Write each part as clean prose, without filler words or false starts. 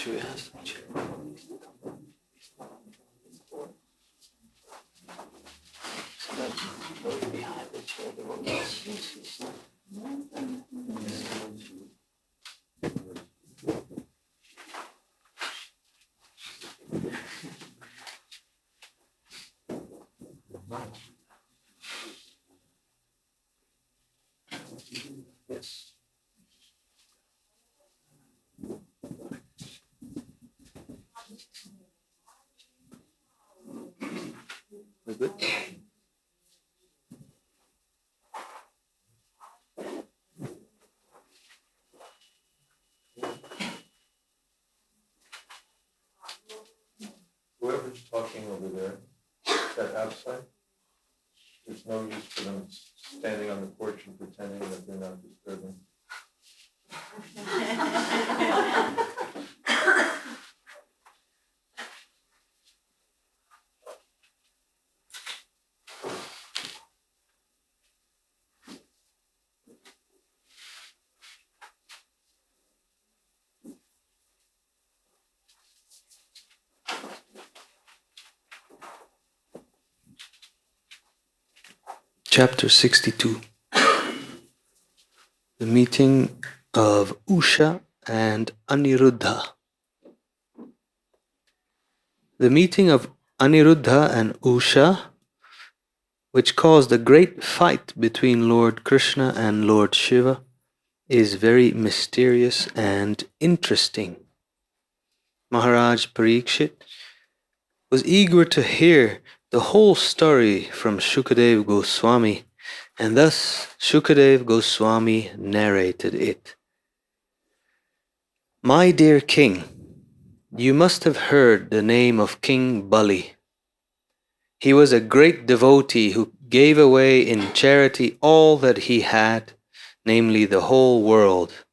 Should we ask the chair? So that goes behind the chair. Yes. We're good? Whoever's talking over there, that outside, there's no use for them standing on the porch and pretending that they're not disturbing. Chapter 62. The meeting of Usha and Aniruddha. The meeting of Aniruddha and Usha, which caused a great fight between Lord Krishna and Lord Shiva, is very mysterious and interesting. Maharaj Parikshit was eager to hear the whole story from Shukadev Goswami, and thus Shukadev Goswami narrated it. My dear king, you must have heard the name of King Bali. He was a great devotee who gave away in charity all that he had, namely the whole world,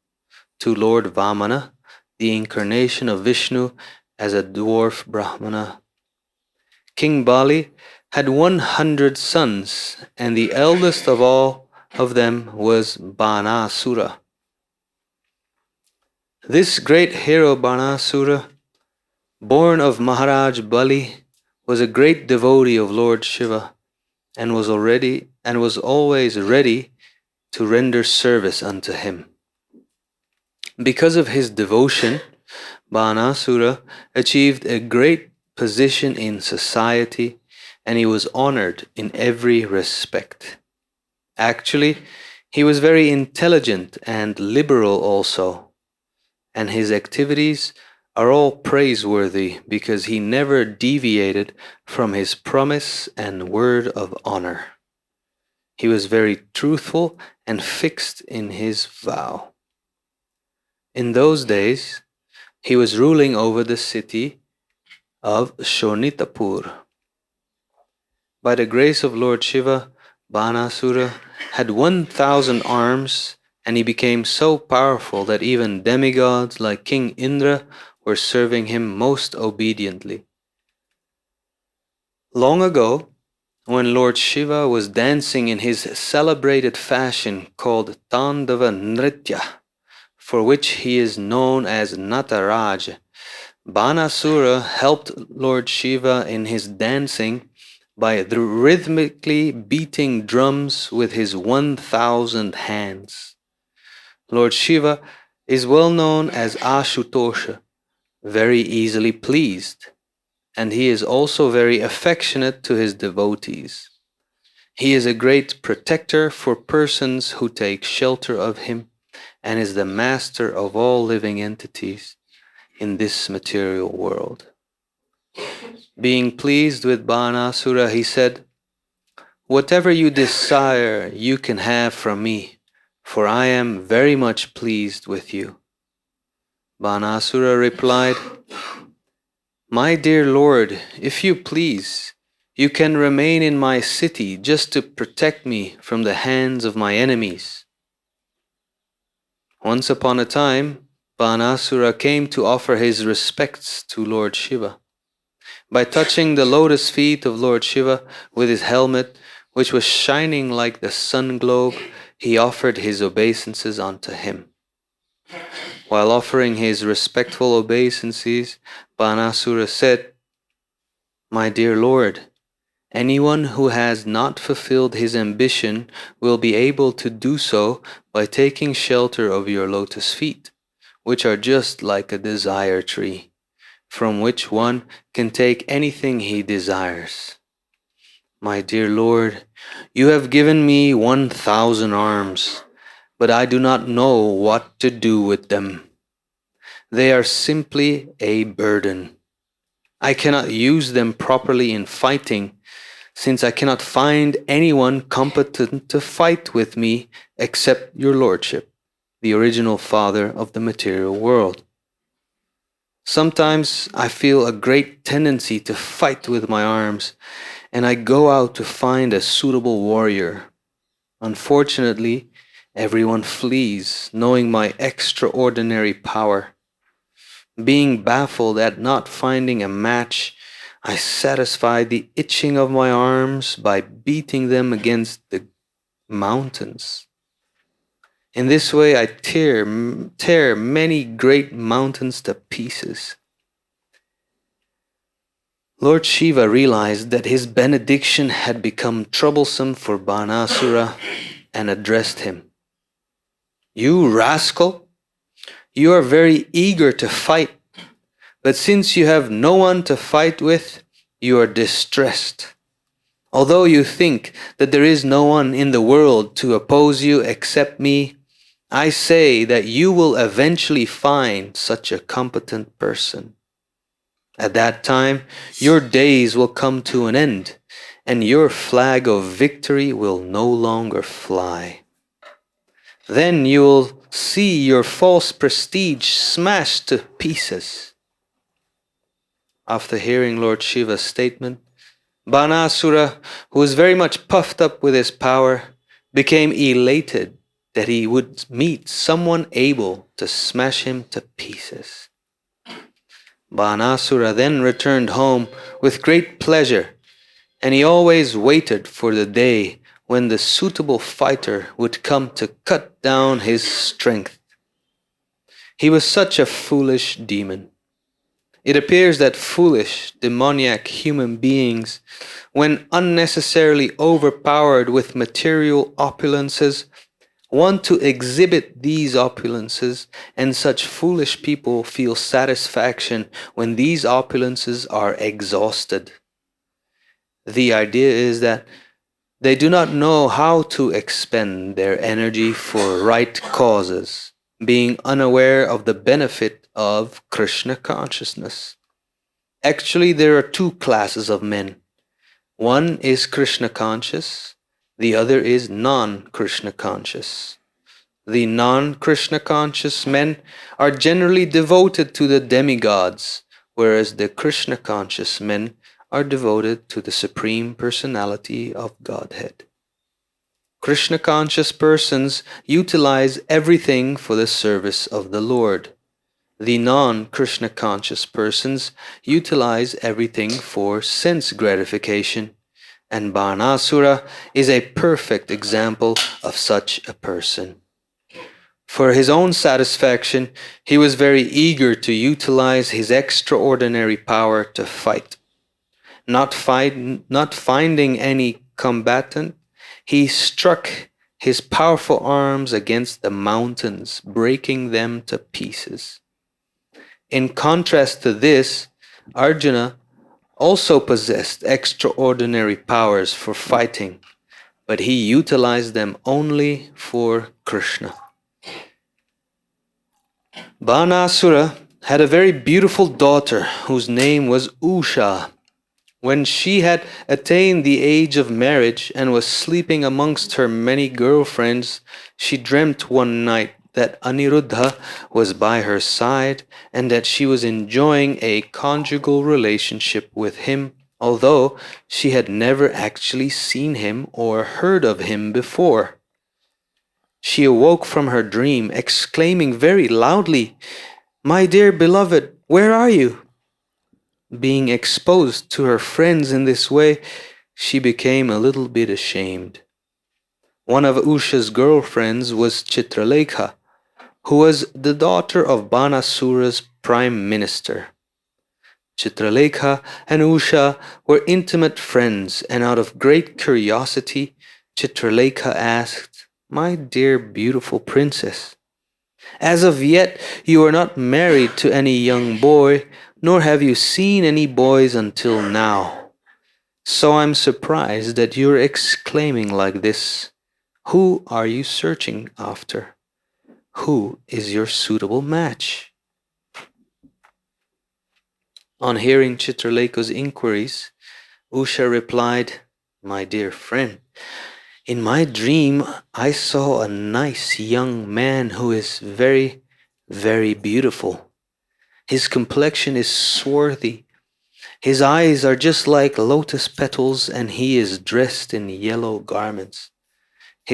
to Lord Vamana, the incarnation of Vishnu as a dwarf Brahmana. King Bali had 100 sons, and the eldest of all of them was Banasura. This great hero Banasura, born of Maharaj Bali, was a great devotee of Lord Shiva, and was always ready to render service unto him. Because of his devotion, Banasura achieved a great position in society, and he was honored in every respect. Actually, he was very intelligent and liberal also, and his activities are all praiseworthy because he never deviated from his promise and word of honor. He was very truthful and fixed in his vow. In those days, he was ruling over the city of Shonitapur. By the grace of Lord Shiva, Banasura had 1,000 arms, and he became so powerful that even demigods like King Indra were serving him most obediently. Long ago, when Lord Shiva was dancing in his celebrated fashion called Tandava Nritya, for which he is known as Nataraj, Banasura helped Lord Shiva in his dancing by rhythmically beating drums with his 1,000 hands. Lord Shiva is well known as Ashutosha, very easily pleased, and he is also very affectionate to his devotees. He is a great protector for persons who take shelter of him, and is the master of all living entities in this material world. Being pleased with Banasura, he said, "Whatever you desire, you can have from me, for I am very much pleased with you." Banasura replied, "My dear Lord, if you please, you can remain in my city just to protect me from the hands of my enemies." Once upon a time, Banasura came to offer his respects to Lord Shiva. By touching the lotus feet of Lord Shiva with his helmet, which was shining like the sun globe, he offered his obeisances unto him. While offering his respectful obeisances, Banasura said, "My dear Lord, anyone who has not fulfilled his ambition will be able to do so by taking shelter of your lotus feet, which are just like a desire tree, from which one can take anything he desires. My dear Lord, you have given me 1,000 arms, but I do not know what to do with them. They are simply a burden. I cannot use them properly in fighting, since I cannot find anyone competent to fight with me except your Lordship, the original Father of the material world. Sometimes I feel a great tendency to fight with my arms, and I go out to find a suitable warrior. Unfortunately, everyone flees, knowing my extraordinary power. Being baffled at not finding a match, I satisfy the itching of my arms by beating them against the mountains. In this way, I tear many great mountains to pieces." Lord Shiva realized that his benediction had become troublesome for Banasura and addressed him. "You rascal! You are very eager to fight, but since you have no one to fight with, you are distressed. Although you think that there is no one in the world to oppose you except me, I say that you will eventually find such a competent person. At that time, your days will come to an end, and your flag of victory will no longer fly. Then you will see your false prestige smashed to pieces." After hearing Lord Shiva's statement, Banasura, who was very much puffed up with his power, became elated that he would meet someone able to smash him to pieces. Banasura then returned home with great pleasure, and he always waited for the day when the suitable fighter would come to cut down his strength. He was such a foolish demon. It appears that foolish, demoniac human beings, when unnecessarily overpowered with material opulences, want to exhibit these opulences, and such foolish people feel satisfaction when these opulences are exhausted. The idea is that they do not know how to expend their energy for right causes, being unaware of the benefit of Krishna consciousness. Actually, there are two classes of men. One is Krishna conscious, the other is non-Krishna conscious. The non-Krishna conscious men are generally devoted to the demigods, whereas the Krishna conscious men are devoted to the Supreme Personality of Godhead. Krishna conscious persons utilize everything for the service of the Lord. The non-Krishna conscious persons utilize everything for sense gratification, and Banasura is a perfect example of such a person. For his own satisfaction, he was very eager to utilize his extraordinary power to fight. Not finding any combatant, he struck his powerful arms against the mountains, breaking them to pieces. In contrast to this, Arjuna also possessed extraordinary powers for fighting, but he utilized them only for Krishna. Banasura had a very beautiful daughter whose name was Usha. When she had attained the age of marriage and was sleeping amongst her many girlfriends, she dreamt one night that Aniruddha was by her side and that she was enjoying a conjugal relationship with him, although she had never actually seen him or heard of him before. She awoke from her dream, exclaiming very loudly, "My dear beloved, where are you?" Being exposed to her friends in this way, she became a little bit ashamed. One of Usha's girlfriends was Chitralekha, who was the daughter of Banasura's prime minister. Chitralekha and Usha were intimate friends, and out of great curiosity, Chitralekha asked, "My dear beautiful princess, as of yet you are not married to any young boy, nor have you seen any boys until now. So I'm surprised that you're exclaiming like this. Who are you searching after? Who is your suitable match?" On hearing Chitralekha's inquiries, Usha replied, "My dear friend, in my dream I saw a nice young man who is very, very beautiful. His complexion is swarthy. His eyes are just like lotus petals, and he is dressed in yellow garments.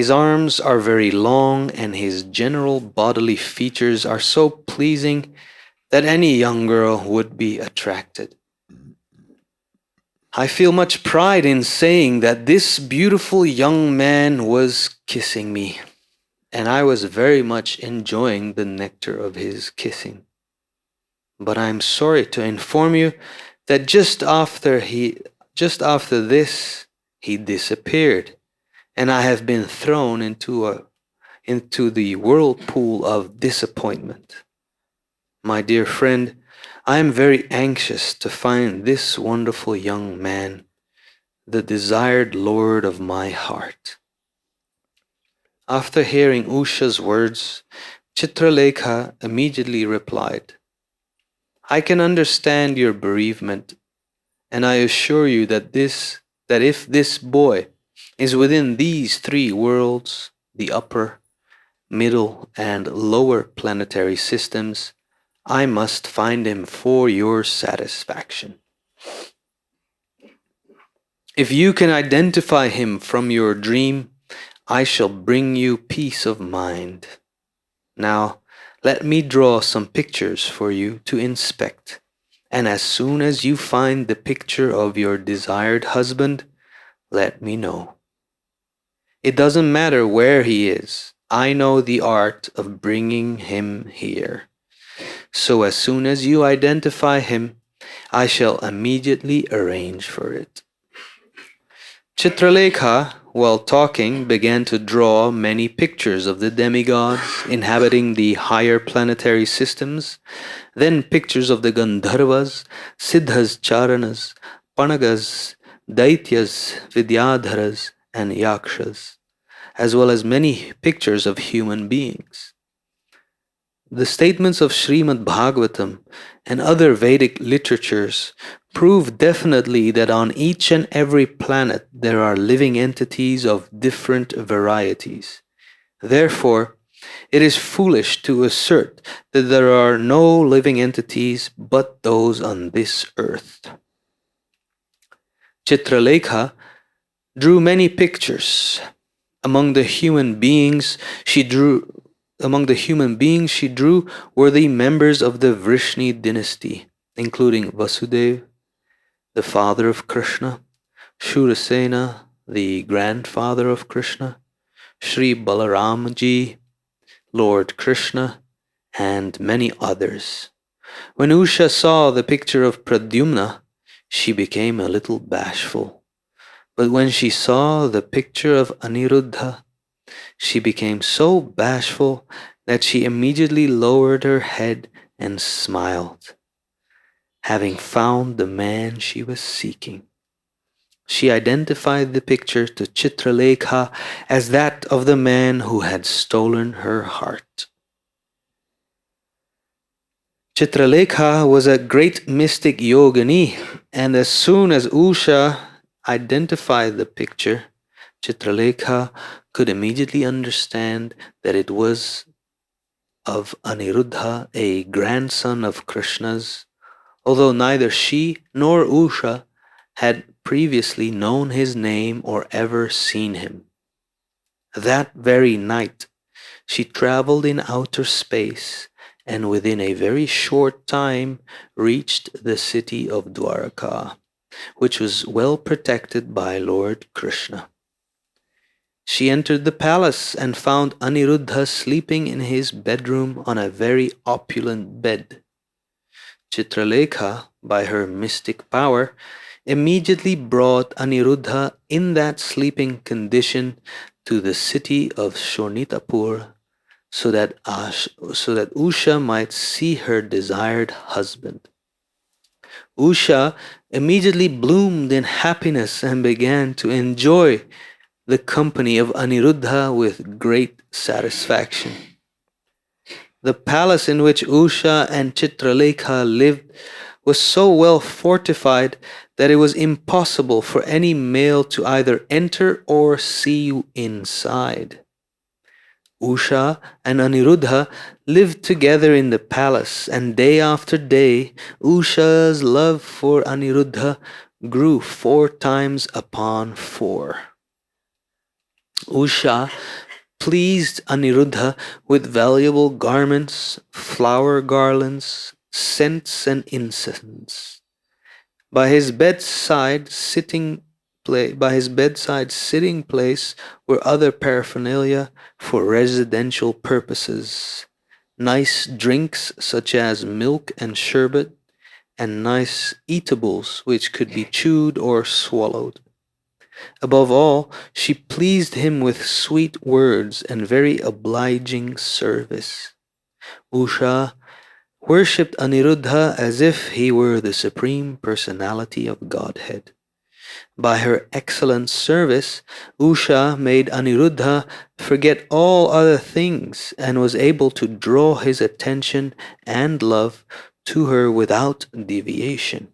His arms are very long, and his general bodily features are so pleasing that any young girl would be attracted. I feel much pride in saying that this beautiful young man was kissing me, and I was very much enjoying the nectar of his kissing. But I am sorry to inform you that just after this he disappeared, and I have been thrown into the whirlpool of disappointment. My dear friend, I am very anxious to find this wonderful young man, the desired lord of my heart." After hearing Usha's words, Chitralekha immediately replied, "I can understand your bereavement, and I assure you that if this boy is within these three worlds, the upper, middle, and lower planetary systems, I must find him for your satisfaction. If you can identify him from your dream, I shall bring you peace of mind. Now, let me draw some pictures for you to inspect, and as soon as you find the picture of your desired husband, let me know. It doesn't matter where he is. I know the art of bringing him here. So as soon as you identify him, I shall immediately arrange for it." Chitralekha, while talking, began to draw many pictures of the demigods inhabiting the higher planetary systems, then pictures of the Gandharvas, Siddhas, Charanas, Panagas, Daityas, Vidyadharas, and Yakshas, as well as many pictures of human beings. The statements of Srimad Bhagavatam and other Vedic literatures prove definitely that on each and every planet there are living entities of different varieties. Therefore, it is foolish to assert that there are no living entities but those on this earth. Chitralekha drew many pictures. Among the human beings she drew were the members of the Vrishni dynasty, including Vasudeva, the father of Krishna, Shurasena, the grandfather of Krishna, Sri Balaramji, Lord Krishna, and many others. When Usha saw the picture of Pradyumna, she became a little bashful. But when she saw the picture of Aniruddha, she became so bashful that she immediately lowered her head and smiled, having found the man she was seeking. She identified the picture to Chitralekha as that of the man who had stolen her heart. Chitralekha was a great mystic yogini, and as soon as Usha identified the picture, Chitralekha could immediately understand that it was of Aniruddha, a grandson of Krishna's, although neither she nor Usha had previously known his name or ever seen him. That very night, she traveled in outer space and within a very short time reached the city of Dwaraka, which was well protected by Lord Krishna. She entered the palace and found Aniruddha sleeping in his bedroom on a very opulent bed. Chitralekha, by her mystic power, immediately brought Aniruddha in that sleeping condition to the city of Shonitapur so that Usha might see her desired husband. Usha immediately bloomed in happiness and began to enjoy the company of Aniruddha with great satisfaction. The palace in which Usha and Chitralekha lived was so well fortified that it was impossible for any male to either enter or see inside. Usha and Aniruddha lived together in the palace, and day after day, Usha's love for Aniruddha grew 4 times upon 4. Usha pleased Aniruddha with valuable garments, flower garlands, scents, and incense. By his bedside sitting place were other paraphernalia for residential purposes, nice drinks such as milk and sherbet, and nice eatables which could be chewed or swallowed. Above all, she pleased him with sweet words and very obliging service. Usha worshipped Aniruddha as if he were the Supreme Personality of Godhead. By her excellent service, Usha made Aniruddha forget all other things and was able to draw his attention and love to her without deviation.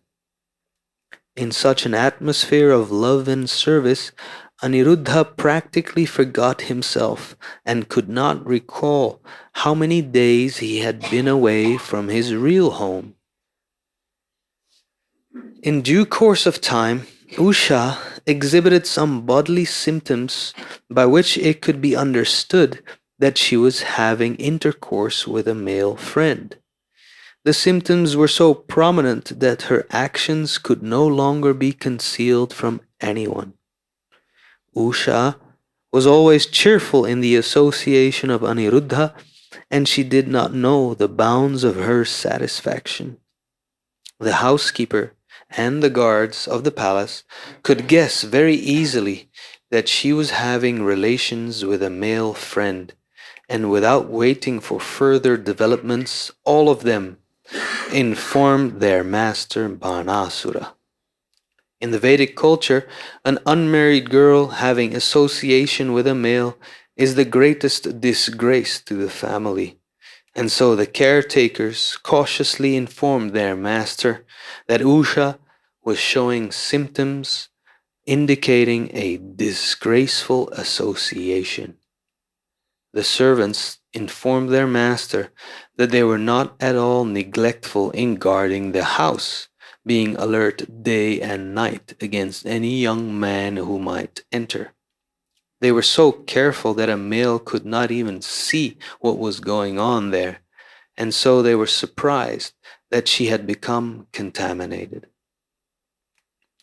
In such an atmosphere of love and service, Aniruddha practically forgot himself and could not recall how many days he had been away from his real home. In due course of time, Usha exhibited some bodily symptoms by which it could be understood that she was having intercourse with a male friend. The symptoms were so prominent that her actions could no longer be concealed from anyone. Usha was always cheerful in the association of Aniruddha, and she did not know the bounds of her satisfaction. The housekeeper and the guards of the palace could guess very easily that she was having relations with a male friend, and without waiting for further developments, all of them informed their master Banasura. In the Vedic culture, an unmarried girl having association with a male is the greatest disgrace to the family, and so the caretakers cautiously informed their master that Usha was showing symptoms indicating a disgraceful association. The servants informed their master that they were not at all neglectful in guarding the house, being alert day and night against any young man who might enter. They were so careful that a male could not even see what was going on there, and so they were surprised that she had become contaminated.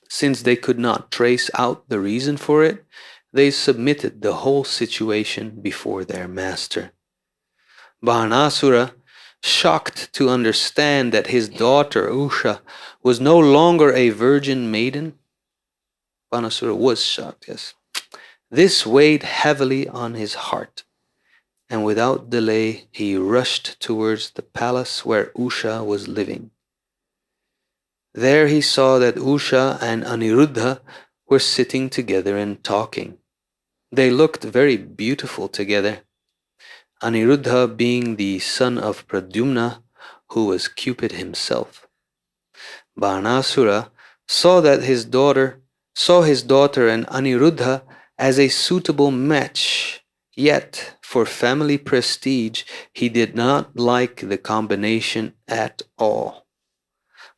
Since they could not trace out the reason for it, they submitted the whole situation before their master. Banasura, shocked to understand that his daughter Usha was no longer a virgin maiden, Banasura was shocked, yes. This weighed heavily on his heart, and without delay he rushed towards the palace where Usha was living. There he saw that Usha and Aniruddha were sitting together and talking. They looked very beautiful together, Aniruddha being the son of Pradyumna, who was Cupid himself. Banasura saw his daughter and Aniruddha as a suitable match, yet for family prestige he did not like the combination at all.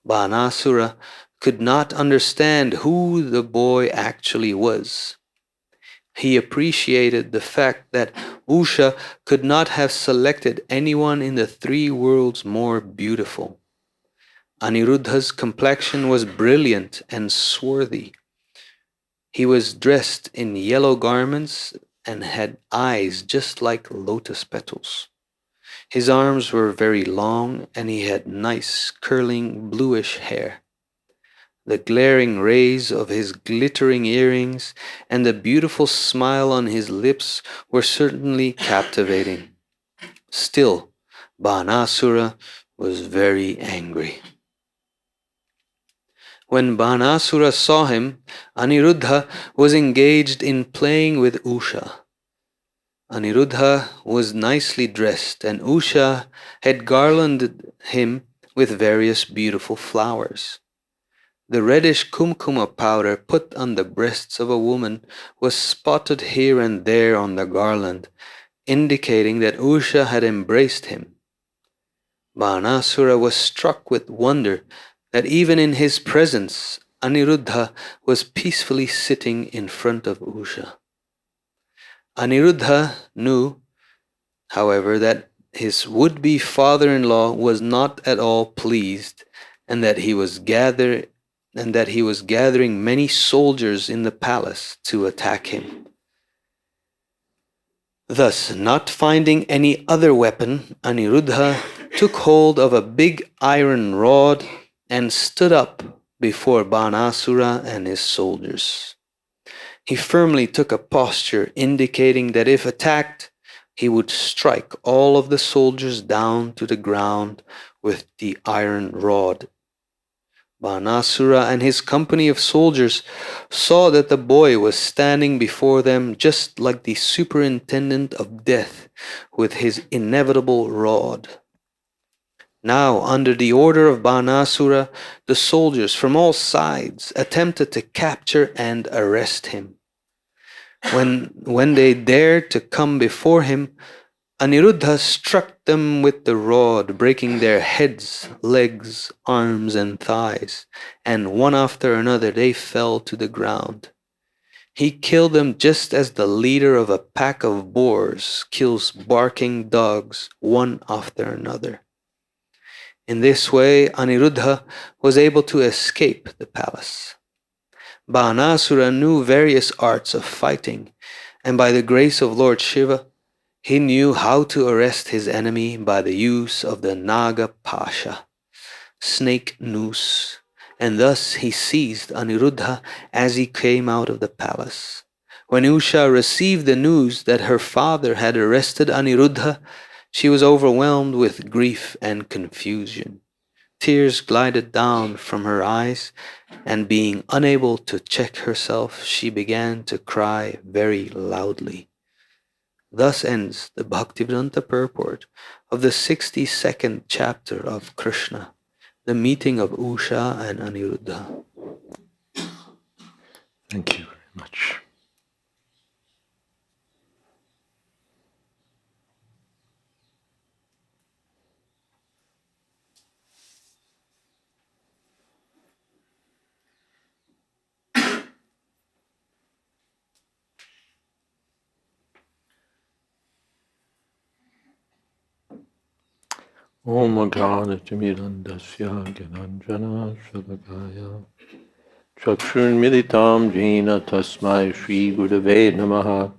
Banasura could not understand who the boy actually was. He appreciated the fact that Usha could not have selected anyone in the 3 worlds more beautiful. Aniruddha's complexion was brilliant and swarthy. He was dressed in yellow garments and had eyes just like lotus petals. His arms were very long, and he had nice, curling, bluish hair. The glaring rays of his glittering earrings and the beautiful smile on his lips were certainly captivating. Still, Banasura was very angry. When Banasura saw him, Aniruddha was engaged in playing with Usha. Aniruddha was nicely dressed, and Usha had garlanded him with various beautiful flowers. The reddish kumkuma powder put on the breasts of a woman was spotted here and there on the garland, indicating that Usha had embraced him. Banasura was struck with wonder that even in his presence, Aniruddha was peacefully sitting in front of Usha. Aniruddha knew, however, that his would-be father-in-law was not at all pleased, and that he was gathering many soldiers in the palace to attack him. Thus, not finding any other weapon, Aniruddha took hold of a big iron rod and stood up before Banasura and his soldiers. He firmly took a posture indicating that if attacked, he would strike all of the soldiers down to the ground with the iron rod. Banasura and his company of soldiers saw that the boy was standing before them just like the superintendent of death with his inevitable rod. Now, under the order of Banasura, the soldiers from all sides attempted to capture and arrest him. When they dared to come before him, Aniruddha struck them with the rod, breaking their heads, legs, arms, and thighs, and one after another they fell to the ground. He killed them just as the leader of a pack of boars kills barking dogs one after another. In this way, Aniruddha was able to escape the palace. Banasura knew various arts of fighting, and by the grace of Lord Shiva, he knew how to arrest his enemy by the use of the Naga Pasha, snake noose, and thus he seized Aniruddha as he came out of the palace. When Usha received the news that her father had arrested Aniruddha, she was overwhelmed with grief and confusion. Tears glided down from her eyes, and being unable to check herself, she began to cry very loudly. Thus ends the Bhakti-Vedanta purport of the 62nd chapter of Krishna, the meeting of Usha and Aniruddha. Thank you very much. Om Aghanatimirandasya Gyananjana Shalakaya Chakshurmilitam Jena Tasmai Shri Gurave Namaha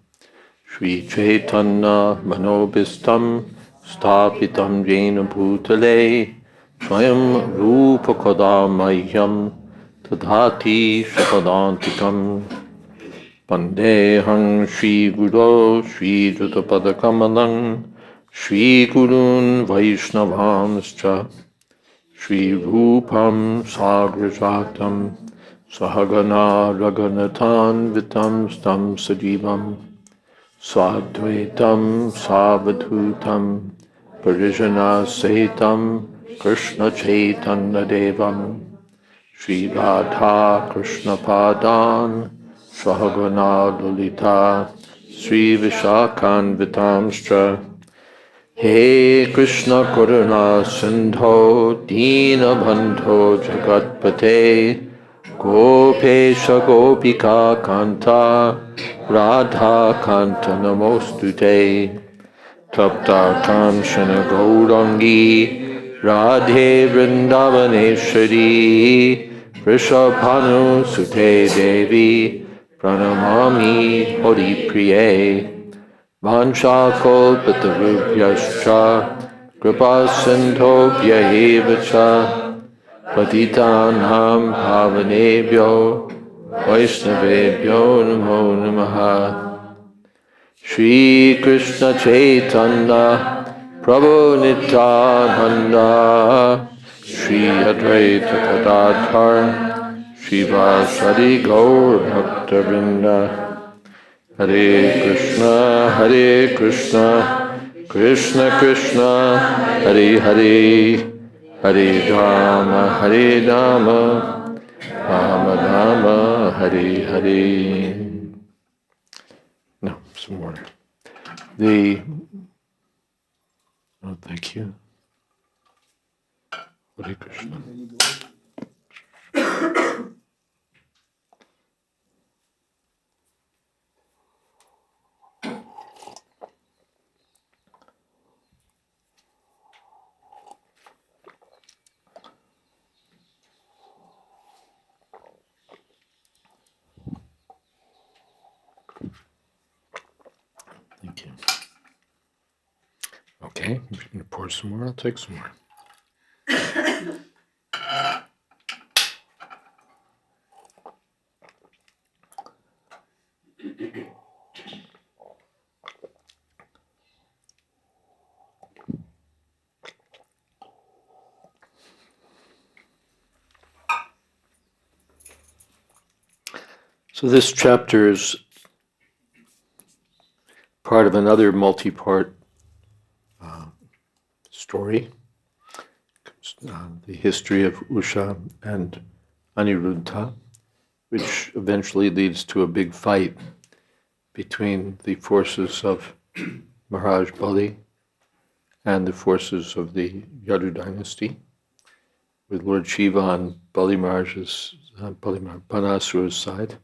Shri Chaitanya Manobhistam Stapitam Jena Bhutale Swayam Rupa Kadamahyam Tadhati Shapadantikam Pandehang Shri Guru Shri Jutapadakamalang Shri Gurun Vaishnavamscha Shri Rupam Sagrajatam Sahagana Raganathan Vitam Stam Sajivam Swadvaitam Savadhutam Parijana Sahitam Krishna Chaitanya Devam Shri Radha Krishna Padan Sahagana Lulita Sri Vishakan Vitamstra He Krishna Karuna Sindho Dina Bandho Jagatpate Gopesha Gopika Kanta Radha Kanta Namostute Tapta Kamshana Gaurangi Radhe Vrindavaneshwari Vrishabhanu Sute Devi Pranamami Haripriye Vanchakolpatarubhyascha kripa sindhobhya eva cha patitanam pavanebhyo vaishnavebhyo namo namaha. Shri Krishna Chaitanya Prabhu Nityananda Shri Advaita Gadadhar Shri Vasadi Gaur Bhakta Vrinda. Hare Krishna, Krishna Krishna, Hare Hare, Hare Rama, Rama Rama, Hare Hare. No, some more. Oh, thank you. Hare Krishna. Thank you. Okay, I'm just going to pour some more. I'll take some more. So this chapter is part of another multi-part story, the history of Usha and Aniruddha, which eventually leads to a big fight between the forces of Maharaj Bali and the forces of the Yadu dynasty, with Lord Shiva on Banasura's side,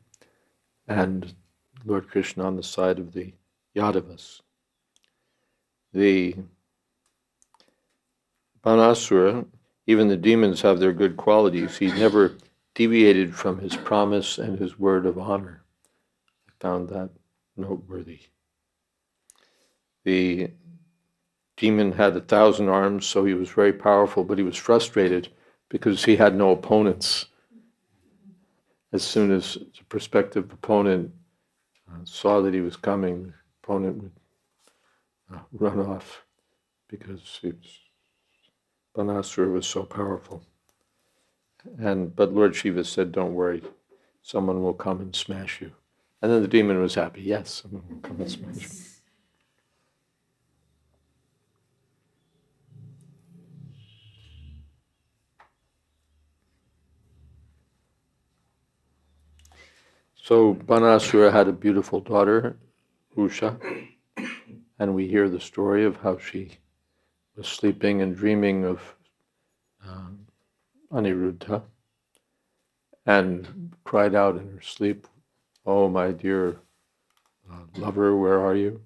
and Lord Krishna on the side of the Yadavas. The Banasura, even the demons have their good qualities. He never deviated from his promise and his word of honor. I found that noteworthy. The demon had 1,000 arms, so he was very powerful, but he was frustrated because he had no opponents. As soon as the prospective opponent saw that he was coming, the opponent would run off because Banasura was so powerful. But Lord Shiva said, "Don't worry, someone will come and smash you." And then the demon was happy. Yes, someone will come and smash you. So Banasura had a beautiful daughter, Usha, and we hear the story of how she was sleeping and dreaming of Aniruddha and cried out in her sleep, "Oh, my dear lover, where are you?"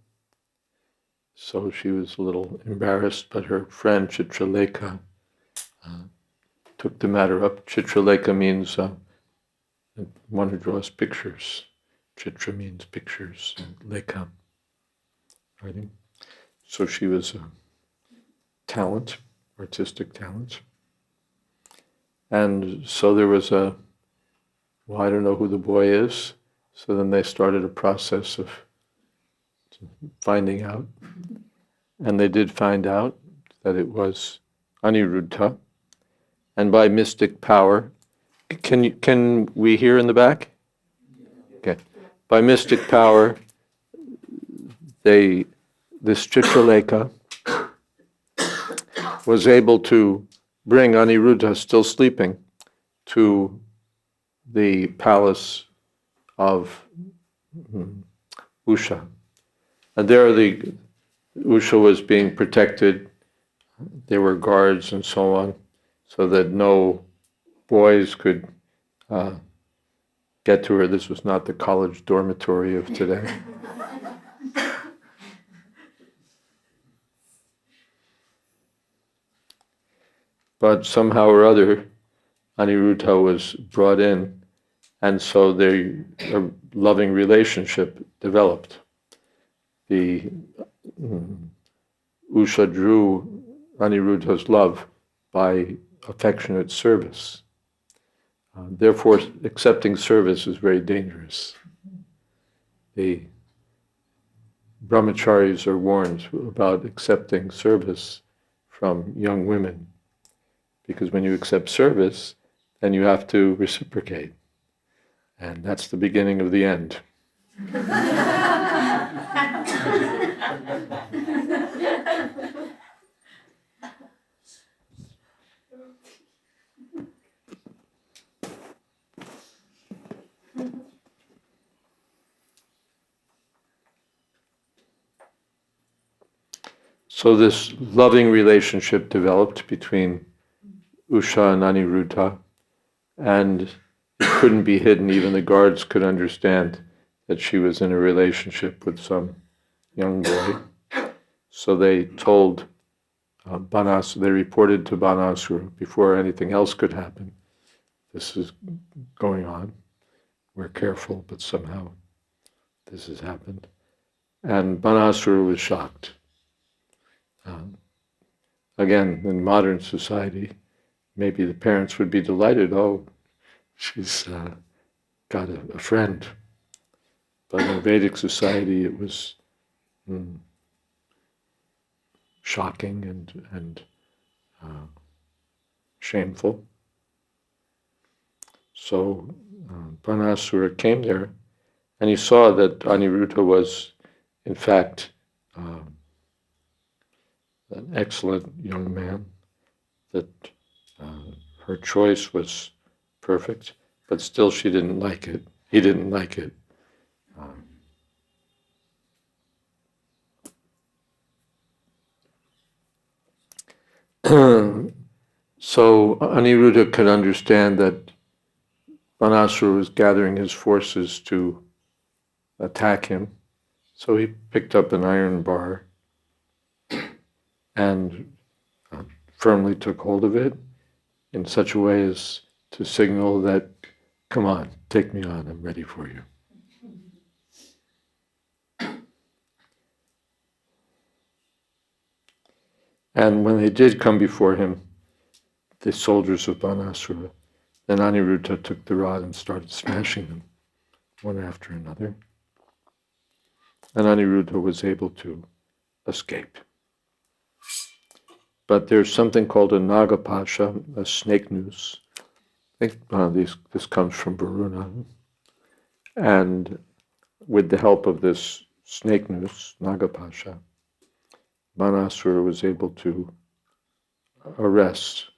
So she was a little embarrassed, but her friend Chitralekha took the matter up. Chitralekha means one who draws pictures. Chitra means pictures, and Lekha, writing. So she was a talent, artistic talent. And so there was I don't know who the boy is. So then they started a process of finding out. And they did find out that it was Aniruddha. And by mystic power, can we hear in the back? Okay. By mystic power, this Chitralekha was able to bring Aniruddha, still sleeping, to the palace of Usha. And there Usha was being protected. There were guards and so on, so that no boys could get to her. This was not the college dormitory of today. But somehow or other, Aniruddha was brought in, and so a loving relationship developed. the Usha drew Aniruddha's love by affectionate service. Therefore, accepting service is very dangerous. The brahmacharis are warned about accepting service from young women, because when you accept service, then you have to reciprocate. And that's the beginning of the end. So this loving relationship developed between Usha and Aniruddha, and it couldn't be hidden. Even the guards could understand that she was in a relationship with some young boy. So they told Banasura, they reported to Banasura before anything else could happen. This is going on. We're careful, but somehow this has happened. And Banasura was shocked. Again, in modern society, maybe the parents would be delighted. Oh, she's got a friend. But in Vedic society, it was shocking and shameful. So Banasura came there, and he saw that Aniruddha was, in fact, an excellent young man, that her choice was perfect, but still she didn't like it. He didn't like it. So Aniruddha could understand that Banasura was gathering his forces to attack him. So he picked up an iron bar and firmly took hold of it in such a way as to signal that, come on, take me on, I'm ready for you. And when they did come before him, the soldiers of Banasura, then Aniruddha took the rod and started smashing them, one after another. And Aniruddha was able to escape. But there's something called a Nagapasha, a snake noose. I think this comes from Varuna. And with the help of this snake noose, Nagapasha, Banasura was able to arrest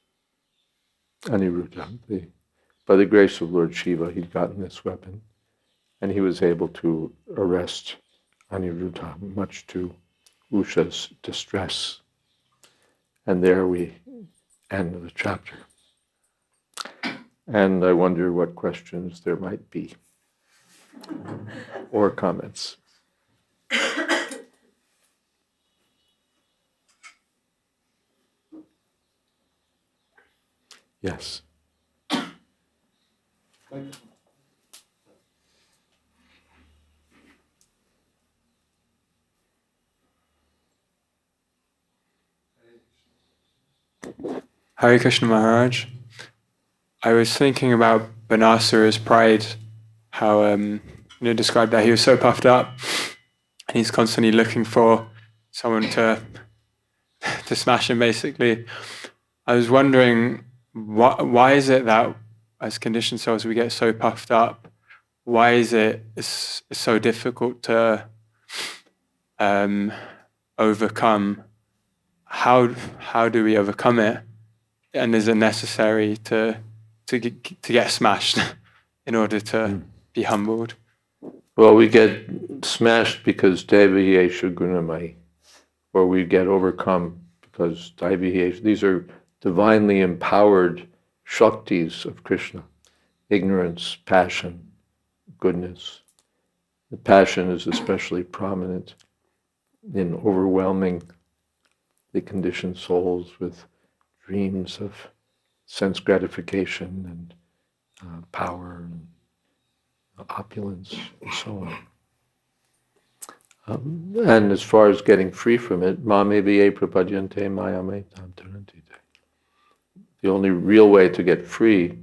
Aniruddha. By the grace of Lord Shiva, he'd gotten this weapon, and he was able to arrest Aniruddha, much to Usha's distress. And there we end the chapter. And I wonder what questions there might be, or comments. Yes. Hare Krishna Maharaj. I was thinking about Banasura's pride, how described that he was so puffed up, and he's constantly looking for someone to smash him. Basically, I was wondering why is it that as conditioned souls we get so puffed up? Why is it's so difficult to overcome? How do we overcome it? And is it necessary to get smashed in order to be humbled? Well, we get smashed because Devayesha Gunamai, or we get overcome because Devayesha. These are divinely empowered Shaktis of Krishna. Ignorance, passion, goodness. The passion is especially prominent in overwhelming the conditioned souls with dreams of sense gratification and power and opulence and so And as far as getting free from it, mame prapadyante mayame tam tarantite. The only real way to get free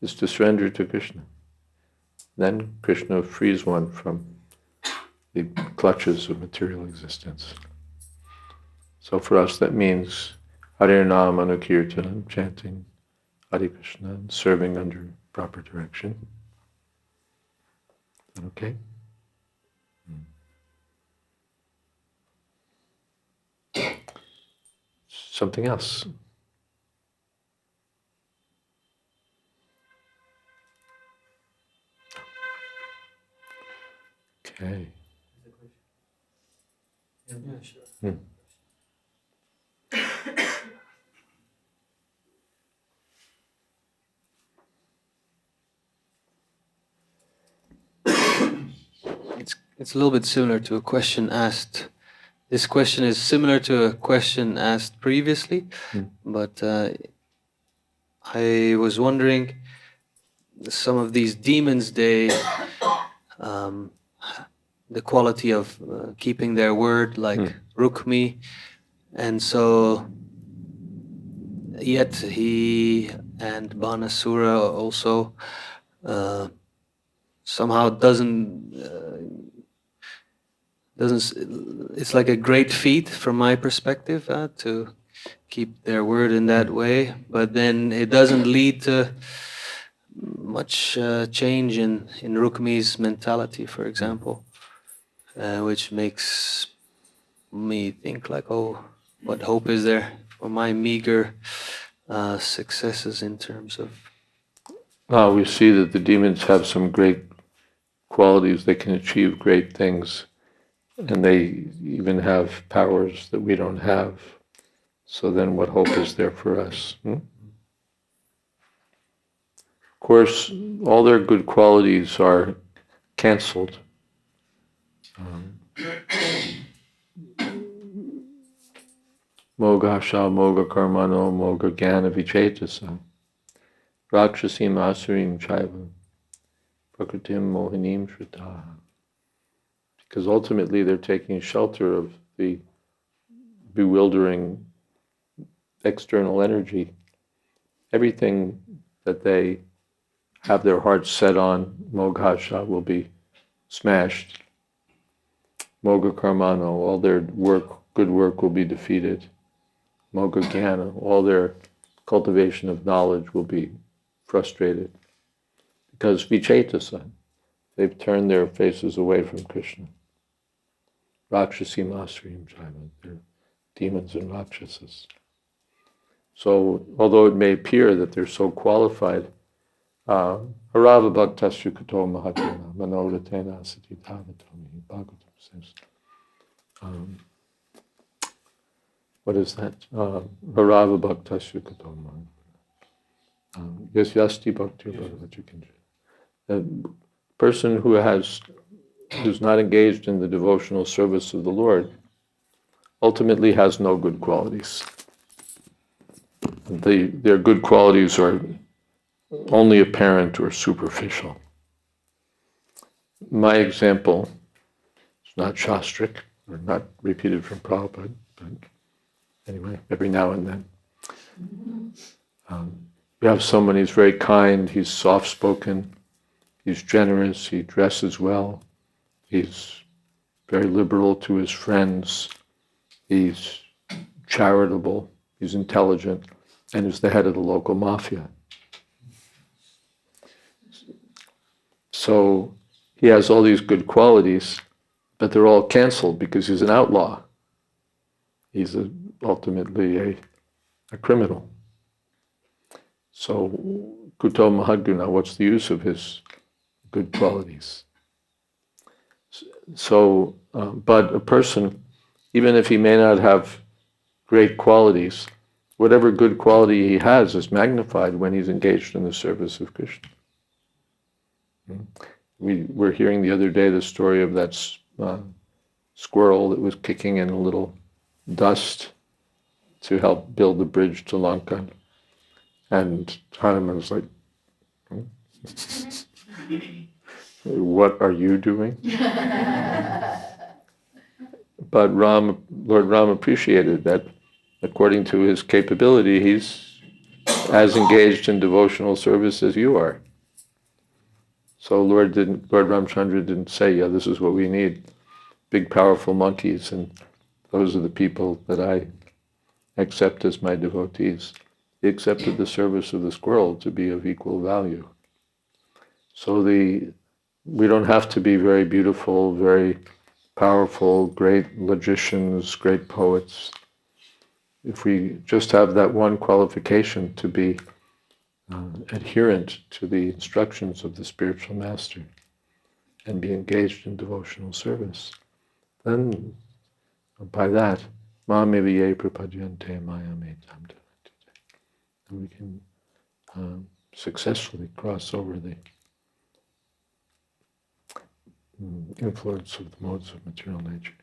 is to surrender to Krishna. Then Krishna frees one from the clutches of material existence. So for us that means Hare Nam Anukirtanam, chanting Hare Krishna and serving under proper direction. Is that okay? Something else? Okay. Yeah, sure. It's a little bit similar to a question asked. This question is similar to a question asked previously, but I was wondering, some of these demons, the quality of keeping their word, like Rukmi, and so yet he and Banasura also somehow doesn't. It's like a great feat from my perspective to keep their word in that way, but then it doesn't lead to much change in Rukmi's mentality, for example, which makes me think like, oh, what hope is there for my meager successes in terms of... We see that the demons have some great qualities. They can achieve great things, and they even have powers that we don't have. So then what hope is there for us? Of course, all their good qualities are cancelled. Mogasha, moga karmano, moga jnana vichetasa, rakshasim asurim chaiva, prakritim mohinim shritaha. Because ultimately they're taking shelter of the bewildering external energy. Everything that they have their hearts set on, moghasha, will be smashed. Moga karmano, all their good work will be defeated. Moga jnana, all their cultivation of knowledge will be frustrated. Because vichetasa, they've turned their faces away from Krishna. Rakshasim asrim chaiva, they're demons and rakshasas. So, although it may appear that they're so qualified, Harava bhaktasya kato mahatena manoratena asati tavatomi, Bhagavatam says. What is that? Harava bhaktasya kato mahatena. Yes, yasti bhakti bhagavati. A person who's not engaged in the devotional service of the Lord ultimately has no good qualities. Their good qualities are only apparent or superficial. My example is not shastric, or not repeated from Prabhupada, but anyway, every now and then. You have someone who's very kind, he's soft-spoken, he's generous, he dresses well, he's very liberal to his friends, he's charitable, he's intelligent, and is the head of the local mafia. So he has all these good qualities, but they're all canceled because he's an outlaw. He's ultimately a criminal. So, kuto mahadguna, what's the use of his good qualities? So, but a person, even if he may not have great qualities, whatever good quality he has is magnified when he's engaged in the service of Krishna. We were hearing the other day the story of that squirrel that was kicking in a little dust to help build the bridge to Lanka. And Hanuman's like, what are you doing? But Lord Ram appreciated that according to his capability, he's as engaged in devotional service as you are. So Lord Ramchandra didn't say, yeah, this is what we need, big powerful monkeys, and those are the people that I accept as my devotees. He accepted the service of the squirrel to be of equal value. So we don't have to be very beautiful, very powerful, great logicians, great poets. If we just have that one qualification to be adherent to the instructions of the spiritual master and be engaged in devotional service, then by that, Mamiviye prapadyante mayametam, and we can successfully cross over the influence of the modes of material nature.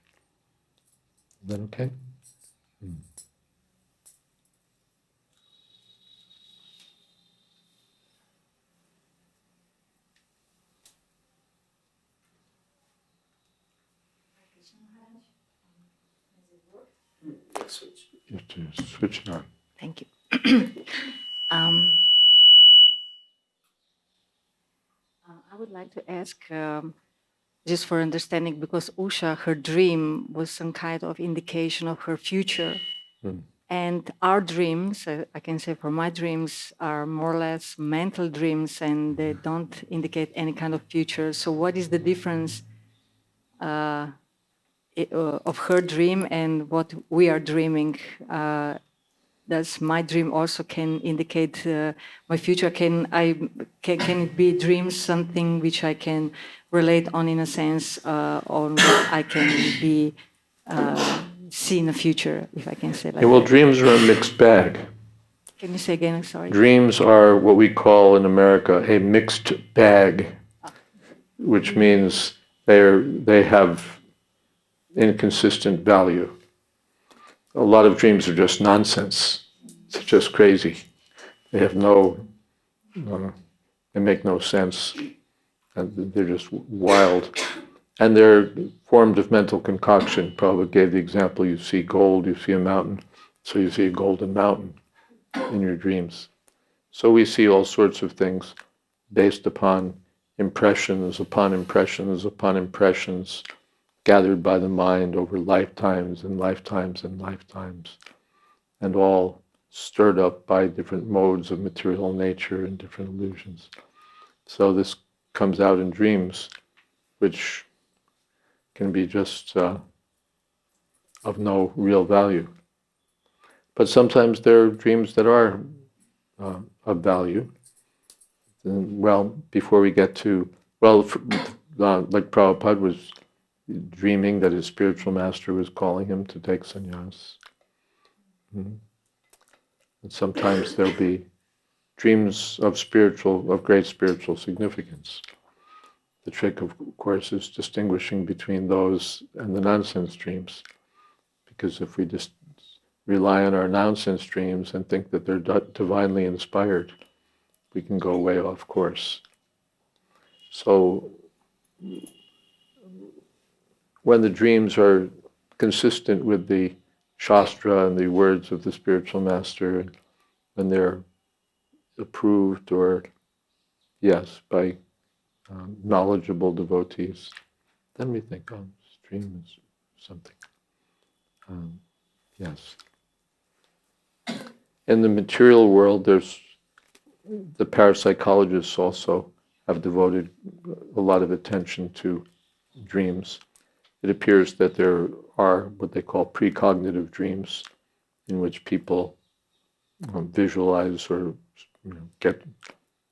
Is that okay? You have to switch it on. Thank you. um, I would like to ask, just for understanding, because Usha, her dream was some kind of indication of her future. And our dreams, I can say for my dreams, are more or less mental dreams, and they don't indicate any kind of future. So what is the difference of her dream and what we are dreaming? Does my dream also can indicate my future? Can it be dreams something which I can relate on, in a sense, on what I can be see in the future, if I can say like Well, that? dreams are a mixed bag. Can you say again? I'm sorry. Dreams are what we call in America a mixed bag, which means they have inconsistent value. A lot of dreams are just nonsense. It's just crazy. They have they make no sense, and they're just wild. And they're formed of mental concoction. Prabhupada gave the example, you see gold, you see a mountain, so you see a golden mountain in your dreams. So we see all sorts of things based upon impressions upon impressions upon impressions gathered by the mind over lifetimes and lifetimes and lifetimes, and all stirred up by different modes of material nature and different illusions. So this comes out in dreams, which can be just of no real value. But sometimes there are dreams that are of value. And, well, before we get to, like Prabhupada was dreaming that his spiritual master was calling him to take sannyas. And sometimes there'll be dreams of great spiritual significance. The trick, of course, is distinguishing between those and the nonsense dreams. Because if we just rely on our nonsense dreams and think that they're divinely inspired, we can go way off course. So when the dreams are consistent with the Shastra and the words of the spiritual master, when they're approved or, yes, by knowledgeable devotees, then we think, oh, this dream is something. Yes. In the material world, there's the parapsychologists also have devoted a lot of attention to dreams. It appears that there are what they call precognitive dreams, in which people visualize or get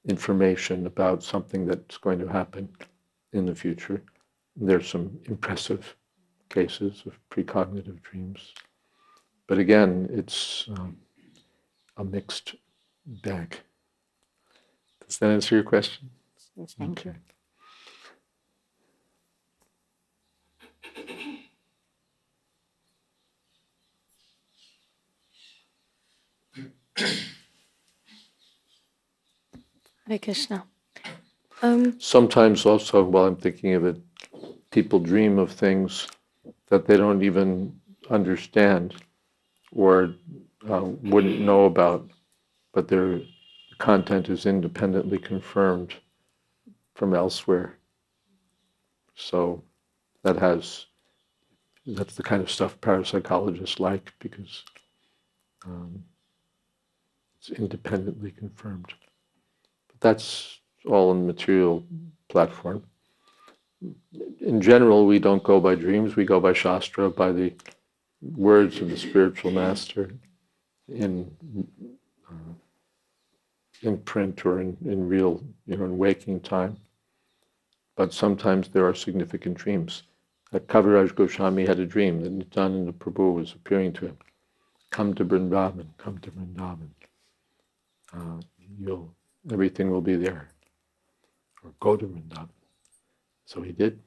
information about something that's going to happen in the future. There's some impressive cases of precognitive dreams. But again, it's a mixed bag. Does that answer your question? Yes, thank you. Hare Krishna. Sometimes also, while I'm thinking of it, people dream of things that they don't even understand or wouldn't know about, but their content is independently confirmed from elsewhere. So that's the kind of stuff parapsychologists like, because it's independently confirmed. But that's all in the material platform. In general, we don't go by dreams, we go by Shastra, by the words of the spiritual master in print or in real, in waking time. But sometimes there are significant dreams. Kaviraj Goswami had a dream that Nityananda Prabhu was appearing to him. Come to Vrindavan, come to Vrindavan. Everything will be there. Or go to Vrindavan. So he did.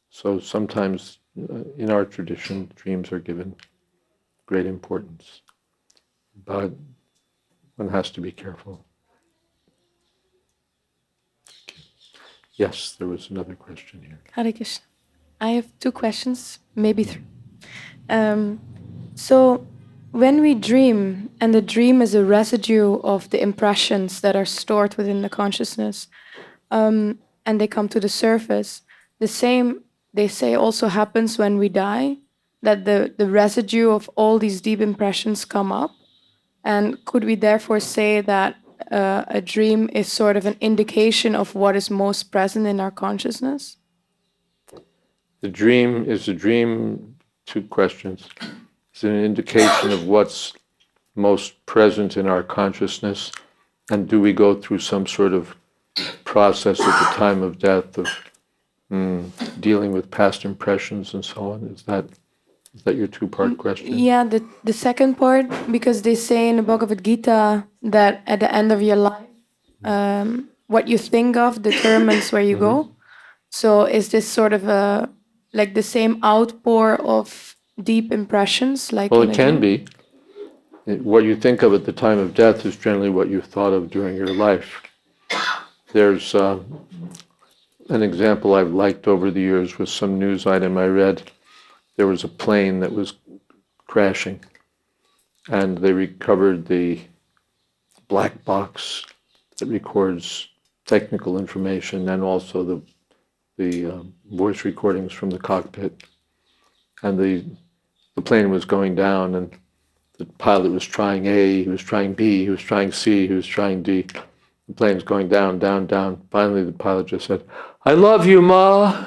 So sometimes in our tradition, dreams are given great importance. But one has to be careful. Okay. Yes, there was another question here. Hare Krishna. I have 2 questions, maybe 3. So when we dream, and the dream is a residue of the impressions that are stored within the consciousness, and they come to the surface, the same, they say, also happens when we die, that the residue of all these deep impressions come up. And could we therefore say that a dream is sort of an indication of what is most present in our consciousness? The dream is a dream, 2 questions. It's an indication of what's most present in our consciousness, and do we go through some sort of process at the time of death of dealing with past impressions and so on? Is that your 2-part question? Yeah, the second part, because they say in the Bhagavad-Gita that at the end of your life, what you think of determines where you go. So is this sort of like the same outpour of deep impressions? Well, it can be. What you think of at the time of death is generally what you've thought of during your life. There's an example I've liked over the years with some news item I read. There was a plane that was crashing, and they recovered the black box that records technical information and also the voice recordings from the cockpit. And the plane was going down, and the pilot was trying A, he was trying B, he was trying C, he was trying D. The plane's going down, down, down. Finally, the pilot just said, "I love you, Ma."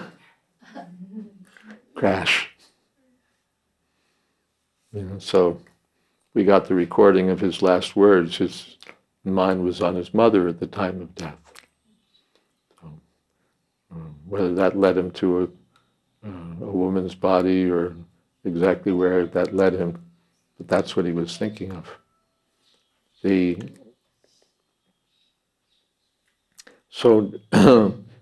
Crash. So we got the recording of his last words. His mind was on his mother at the time of death. So, whether that led him to a woman's body or exactly where that led him, but that's what he was thinking of. So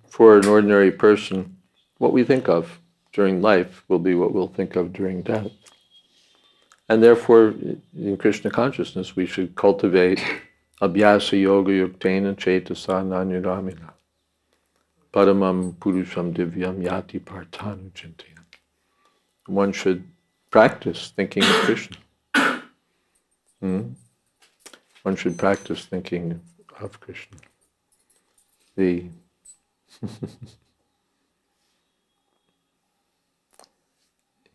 for an ordinary person, what we think of during life will be what we'll think of during death. And therefore, in Krishna consciousness, we should cultivate abhyasa yoga yuktena cetasa nanyugamina paramam purusham divyam yati partanu chintayan. One should practice thinking of Krishna. One should practice thinking of Krishna.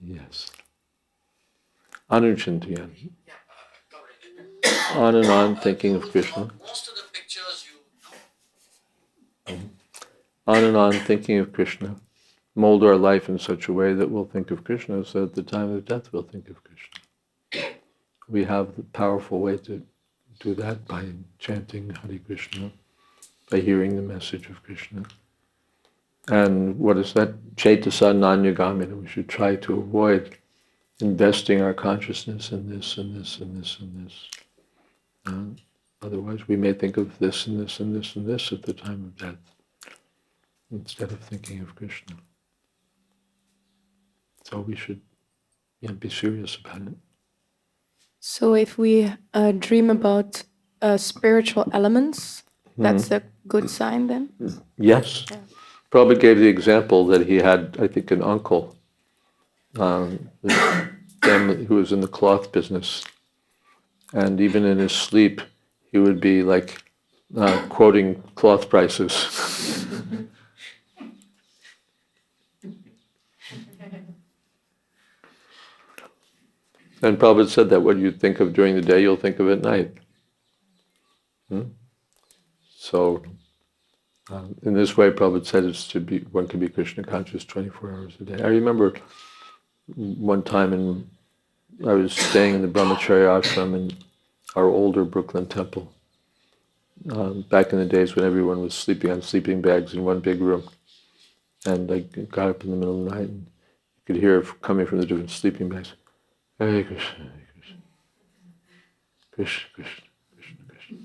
Yes. Anuchintayan. On and on thinking of Krishna. Most of the pictures you know. On and on thinking of Krishna. Mold our life in such a way that we'll think of Krishna, so at the time of death we'll think of Krishna. We have the powerful way to do that by chanting Hare Krishna, by hearing the message of Krishna. And what is that? Cetasa nanyugamina. We should try to avoid investing our consciousness in this and this and this and this. Otherwise we may think of this and this and this and this at the time of death, instead of thinking of Krishna. So we should be serious about it. So if we dream about spiritual elements, that's a good sign then? Yes. Yeah. Prabhupada gave the example that he had, I think, an uncle the family who was in the cloth business, and even in his sleep, he would be like quoting cloth prices. And Prabhupada said that what you think of during the day, you'll think of at night. So, in this way, Prabhupada said one can be Krishna conscious 24 hours a day. I remember one time I was staying in the Brahmacharya ashram in our older Brooklyn temple, back in the days when everyone was sleeping on sleeping bags in one big room. And I got up in the middle of the night and you could hear coming from the different sleeping bags, Hare Krishna, Hare Krishna, Krishna, Krishna, Krishna, Krishna.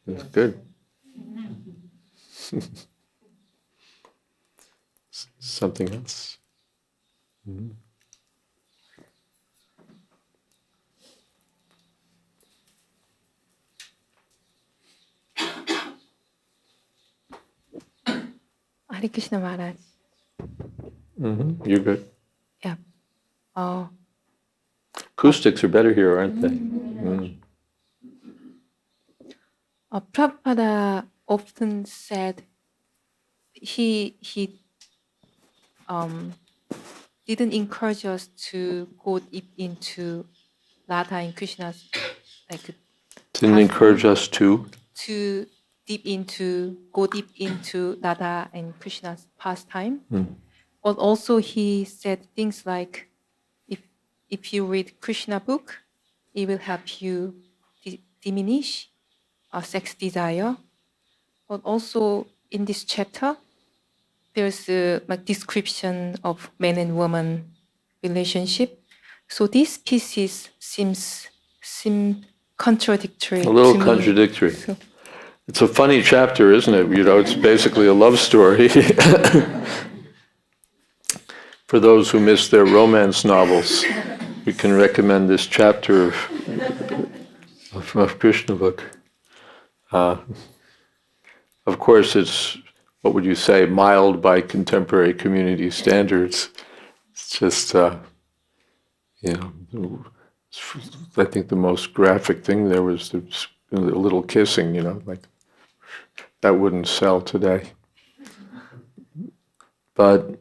Yeah, it's good. Something else. Hare Krishna Maharaj. You're good. Yeah. Acoustics are better here, aren't they? Prabhupada often said he didn't encourage us to go deep into Radha and Krishna's Didn't encourage us to go deep into Radha and Krishna's pastime. But also he said things like, if you read Krishna book, it will help you diminish sex desire. But also in this chapter, there's a description of man and woman relationship. So these pieces seem contradictory. A little to me. contradictory. So, it's a funny chapter, isn't it? It's basically a love story. For those who miss their romance novels, we can recommend this chapter of Krishna book. Of course, it's, what would you say, mild by contemporary community standards. It's just, I think the most graphic thing there was a little kissing, like that wouldn't sell today. But,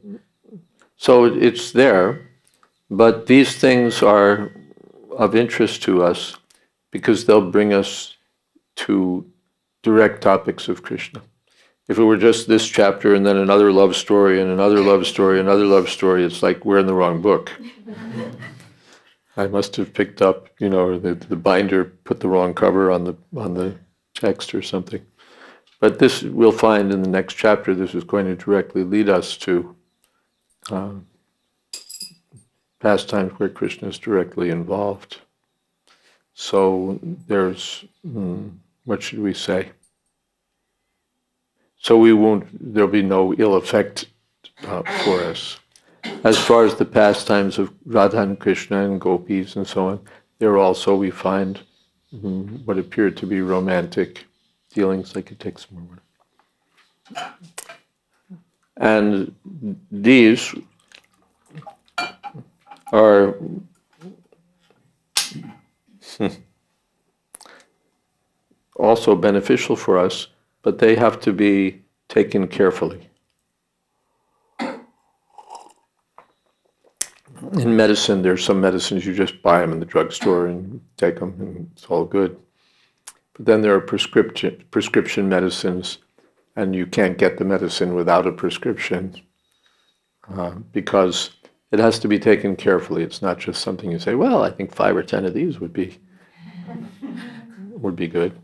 so it's there, but these things are of interest to us because they'll bring us to direct topics of Krishna. If it were just this chapter and then another love story and another love story, another love story, it's like we're in the wrong book. I must have picked up, the binder put the wrong cover on the text or something. But this, we'll find in the next chapter, this is going to directly lead us to pastimes where Krishna is directly involved. So there's, what should we say? So there'll be no ill effect for us. As far as the pastimes of Radha and Krishna and gopis and so on, there also we find what appear to be romantic feelings. I could take some more water. And these are also beneficial for us, but they have to be taken carefully. In medicine, there's some medicines you just buy them in the drugstore and take them and it's all good. But then there are prescription medicines, and you can't get the medicine without a prescription because it has to be taken carefully. It's not just something you say, well, I think 5 or 10 of these would be good.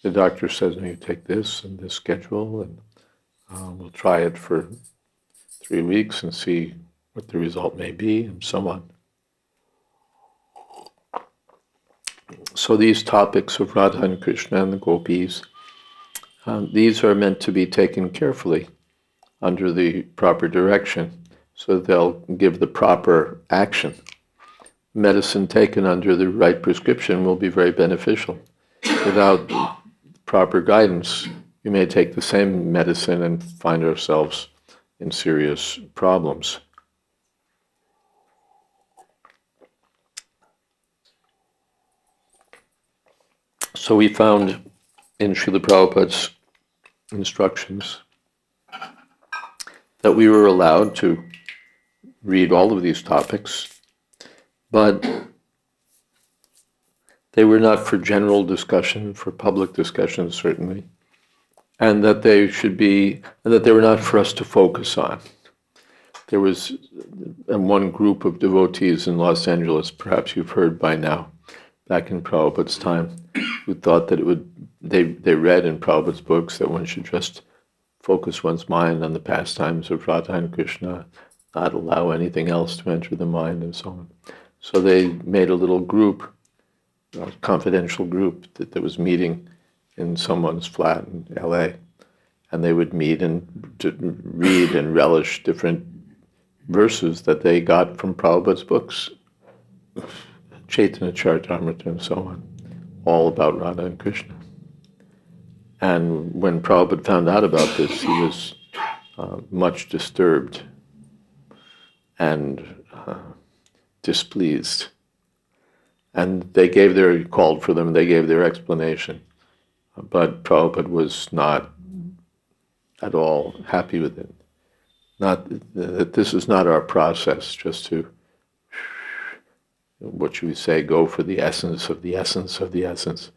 The doctor says, no, you take this and this schedule, and we'll try it for 3 weeks and see what the result may be, and so on. So these topics of Radha and Krishna and the gopis, these are meant to be taken carefully under the proper direction, so they'll give the proper action. Medicine taken under the right prescription will be very beneficial. Without proper guidance, we may take the same medicine and find ourselves in serious problems. So we found in Srila Prabhupada's instructions that we were allowed to read all of these topics, but they were not for general discussion, for public discussion certainly, and that they were not for us to focus on. There was one group of devotees in Los Angeles, perhaps you've heard by now, back in Prabhupada's time, who thought that they read in Prabhupada's books that one should just focus one's mind on the pastimes of Radha and Krishna, not allow anything else to enter the mind and so on. So they made a little group, a confidential group that was meeting in someone's flat in LA, and they would meet and to read and relish different verses that they got from Prabhupada's books, Chaitanya Charitamrita and so on, all about Radha and Krishna. And when Prabhupada found out about this, he was much disturbed and displeased. And they called for them, they gave their explanation. But Prabhupada was not at all happy with it. Not that this is not our process, just to, what should we say, go for the essence of the essence of the essence.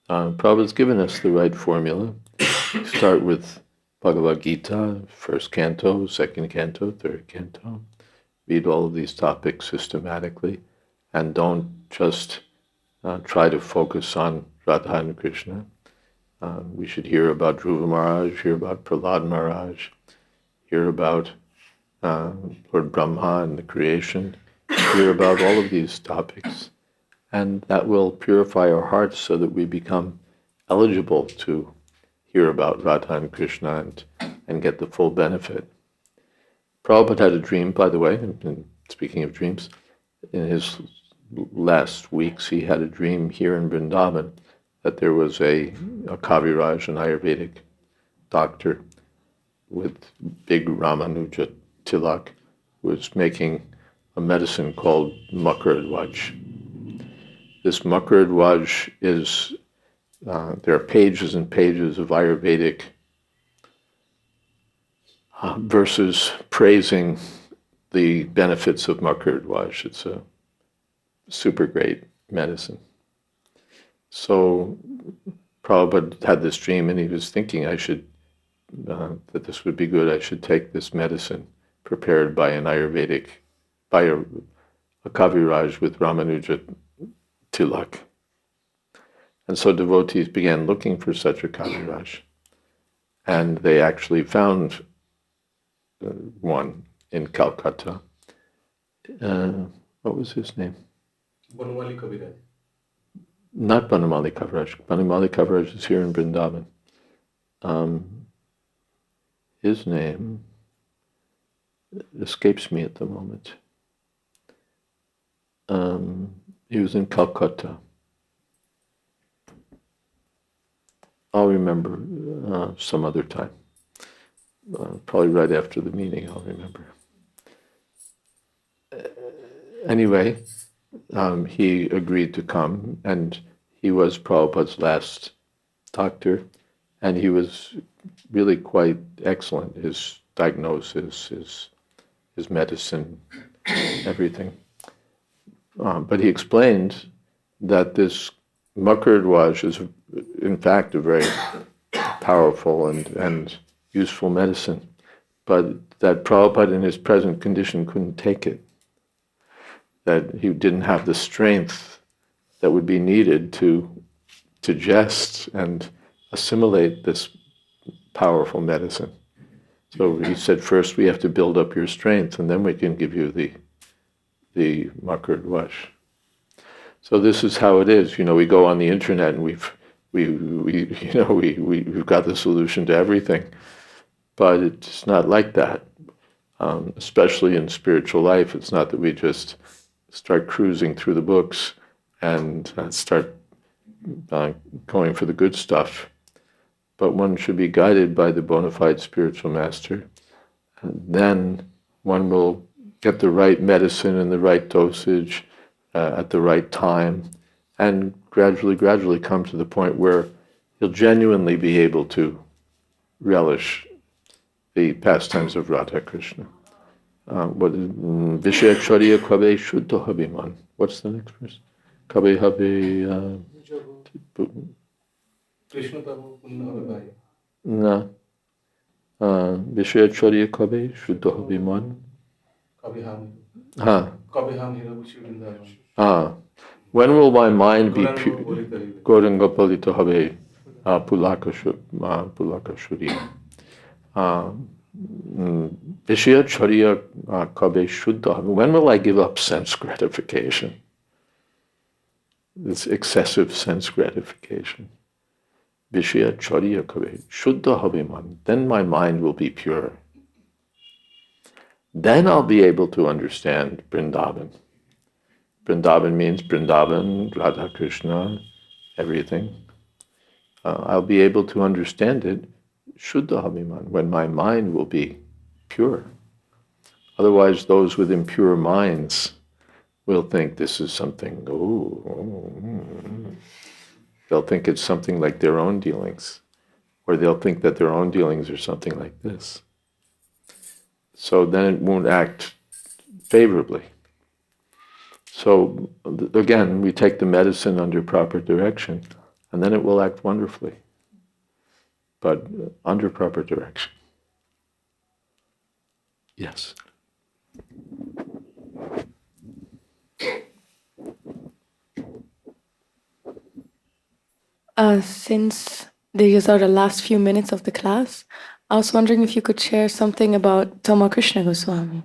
Prabhupada's given us the right formula. Start with Bhagavad-Gita, first canto, second canto, third canto. Read all of these topics systematically, and don't just try to focus on Radha and Krishna. We should hear about Dhruva Maharaj, hear about Prahlad Maharaj, hear about Lord Brahma and the creation, hear about all of these topics. And that will purify our hearts so that we become eligible to hear about Radha and Krishna and get the full benefit. Prabhupada had a dream, by the way, and speaking of dreams, in his last weeks he had a dream here in Vrindavan that there was a Kaviraj, an Ayurvedic doctor with big Ramanuja tilak, who was making a medicine called Makaradwaj. This Makaradwaj is, there are pages and pages of Ayurvedic verses praising the benefits of Makaradwaj. It's a super great medicine. So Prabhupada had this dream and he was thinking that this would be good, I should take this medicine prepared by an Ayurvedic, by a Kaviraj with Ramanuja tilak. And so devotees began looking for such a Kaviraj. And they actually found one in Calcutta. What was his name? Banumali Kaviraj. Not Banumali Kaviraj. Banumali Kaviraj is here in Vrindavan. His name escapes me at the moment. He was in Calcutta. I'll remember some other time. Probably right after the meeting, I'll remember. Anyway, he agreed to come, and he was Prabhupada's last doctor, and he was really quite excellent. His diagnosis, his medicine, everything. But he explained that this Makaradwaj is, in fact, a very powerful and useful medicine, but that Prabhupada in his present condition couldn't take it, that he didn't have the strength that would be needed to digest and assimilate this powerful medicine. So he said, first we have to build up your strength, and then we can give you the Makaradwaj. So this is how it is. We go on the internet and we've got the solution to everything, but it's not like that. Especially in spiritual life, it's not that we just start cruising through the books and start going for the good stuff. But one should be guided by the bona fide spiritual master, and then one will get the right medicine and the right dosage at the right time, and gradually come to the point where he'll genuinely be able to relish the pastimes of Radha Krishna. Vishaya Chariya Kabe Shuddha Habiman. What's the next verse? Kabe Habe. Krishna Tamu Punna Habe Bhai. No. Vishaya Chariya Kabe Shuddha Habiman. Kabe Ham. Ha. Kabe Ham Hira Bushi Vrindavan. When will my mind be pure? Gauranga Gauranga Palita Habe Pulaka Shuri. Vishaya Chariya Kabe Shuddha. When will I give up sense gratification? This excessive sense gratification. Vishaya Chariya Kabe Shuddha Habiman. Then my mind will be pure. Then I'll be able to understand Vrindavan. Vrindavan means Vrindavan, Radha Krishna, everything. I'll be able to understand it, Shuddha Habiman, when my mind will be pure. Otherwise, those with impure minds will think this is something, they'll think it's something like their own dealings, or they'll think that their own dealings are something like this. So then it won't act favorably. So again, we take the medicine under proper direction, and then it will act wonderfully, but under proper direction. Yes. Since these are the last few minutes of the class, I was wondering if you could share something about Tama Krishna Goswami.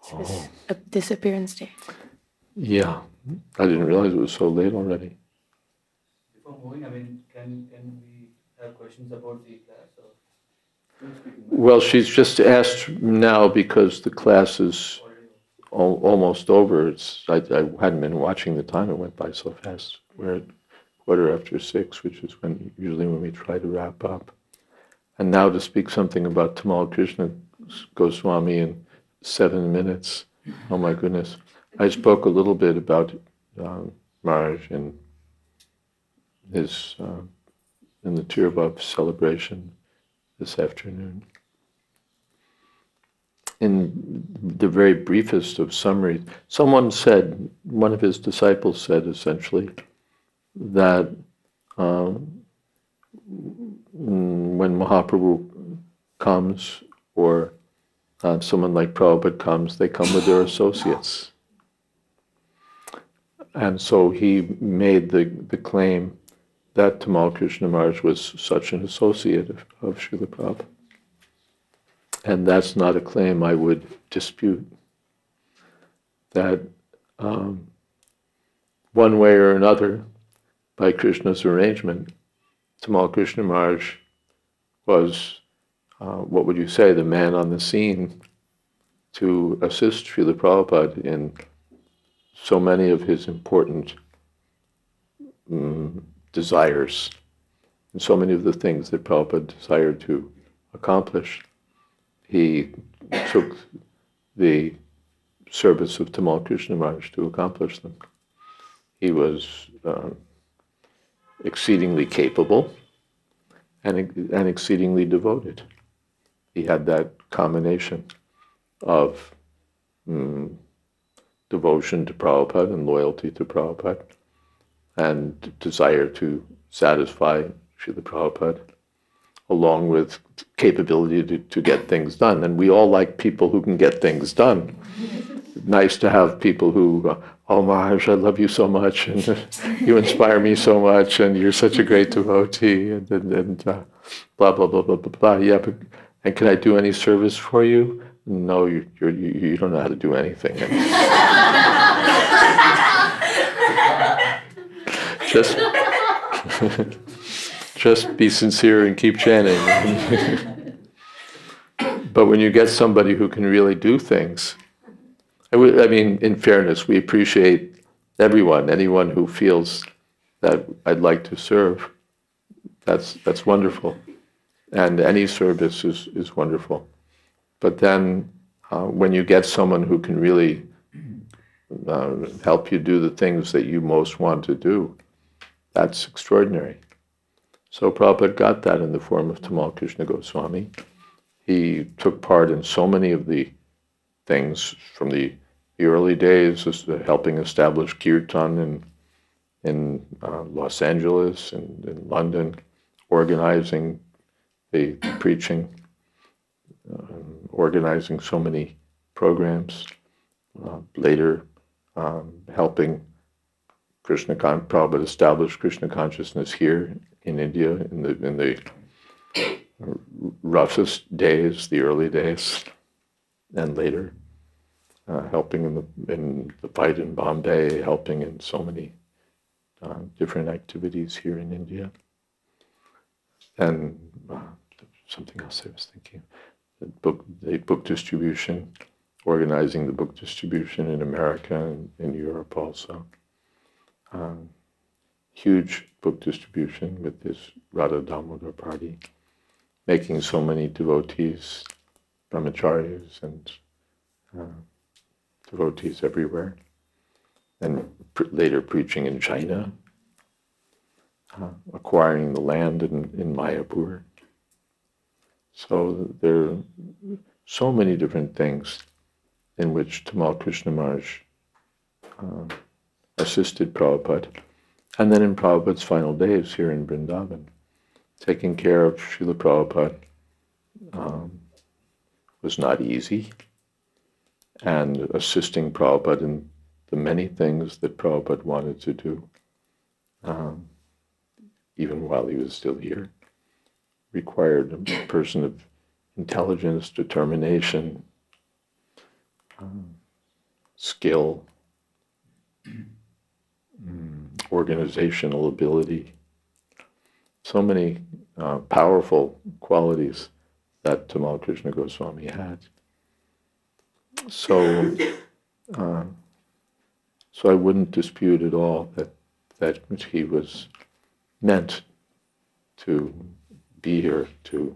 His disappearance day. Yeah, I didn't realize it was so late already. Before moving, can we have questions about the class? Well, she's just asked now because the class is almost over. I hadn't been watching the time; it went by so fast. We're at 6:15, which is usually when we try to wrap up. And now to speak something about Tamal Krishna Goswami in 7 minutes. Oh my goodness! I spoke a little bit about Maharaj in his in the Tirabhav celebration this afternoon. In the very briefest of summaries, someone said, one of his disciples said essentially, that when Mahaprabhu comes, or someone like Prabhupada comes, they come with their associates. And so he made the claim that Tamal Krishna Maharaj was such an associate of Srila Prabhupada. And that's not a claim I would dispute. That one way or another, by Krishna's arrangement, Tamal Krishna Maharaj was, what would you say, the man on the scene to assist Srila Prabhupada in so many of his important desires, and so many of the things that Prabhupada desired to accomplish. He took the service of Tamal Krishna Maharaj to accomplish them. He was exceedingly capable and exceedingly devoted. He had that combination of devotion to Prabhupada and loyalty to Prabhupada, and desire to satisfy Srila Prabhupada, along with capability to get things done. And we all like people who can get things done. Nice to have people who, oh Maharaj, I love you so much, and you inspire me so much, and you're such a great devotee, and blah, blah, blah, blah, blah, blah. Yeah, but, and can I do any service for you? No, you don't know how to do anything. Just be sincere and keep chanting. But when you get somebody who can really do things, I mean, in fairness, we appreciate anyone who feels that I'd like to serve. That's wonderful, and any service is wonderful. But then, when you get someone who can really help you do the things that you most want to do. That's extraordinary. So Prabhupada got that in the form of Tamal Krishna Goswami. He took part in so many of the things from the early days, helping establish kirtan in Los Angeles and in London, organizing the preaching, organizing so many programs. Later, helping Prabhupada establish Krishna consciousness here in India in the roughest days, the early days, and later helping in the fight in Bombay, helping in so many different activities here in India. And something else I was thinking, the book distribution, organizing the book distribution in America and in Europe also. Huge book distribution with this Radha Damodar party, making so many devotees, brahmacharis and devotees everywhere. And later preaching in China, acquiring the land in Mayapur. So there are so many different things in which Tamal Krishna Maharaj assisted Prabhupada. And then in Prabhupada's final days here in Vrindavan, taking care of Srila Prabhupada was not easy, and assisting Prabhupada in the many things that Prabhupada wanted to do, even while he was still here, required a person of intelligence, determination, skill, organizational ability, so many powerful qualities that Tamal Krishna Goswami had. So I wouldn't dispute at all that he was meant to be here to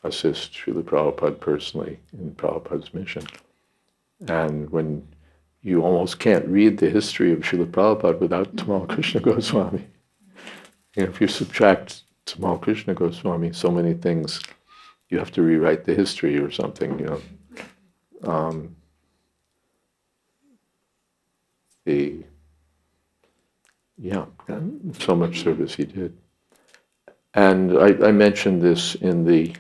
assist Srila Prabhupada personally in Prabhupada's mission. And when you almost can't read the history of Srila Prabhupada without Tamal Krishna Goswami. If you subtract Tamal Krishna Goswami, so many things, you have to rewrite the history or something, so much service he did. And I mentioned this in the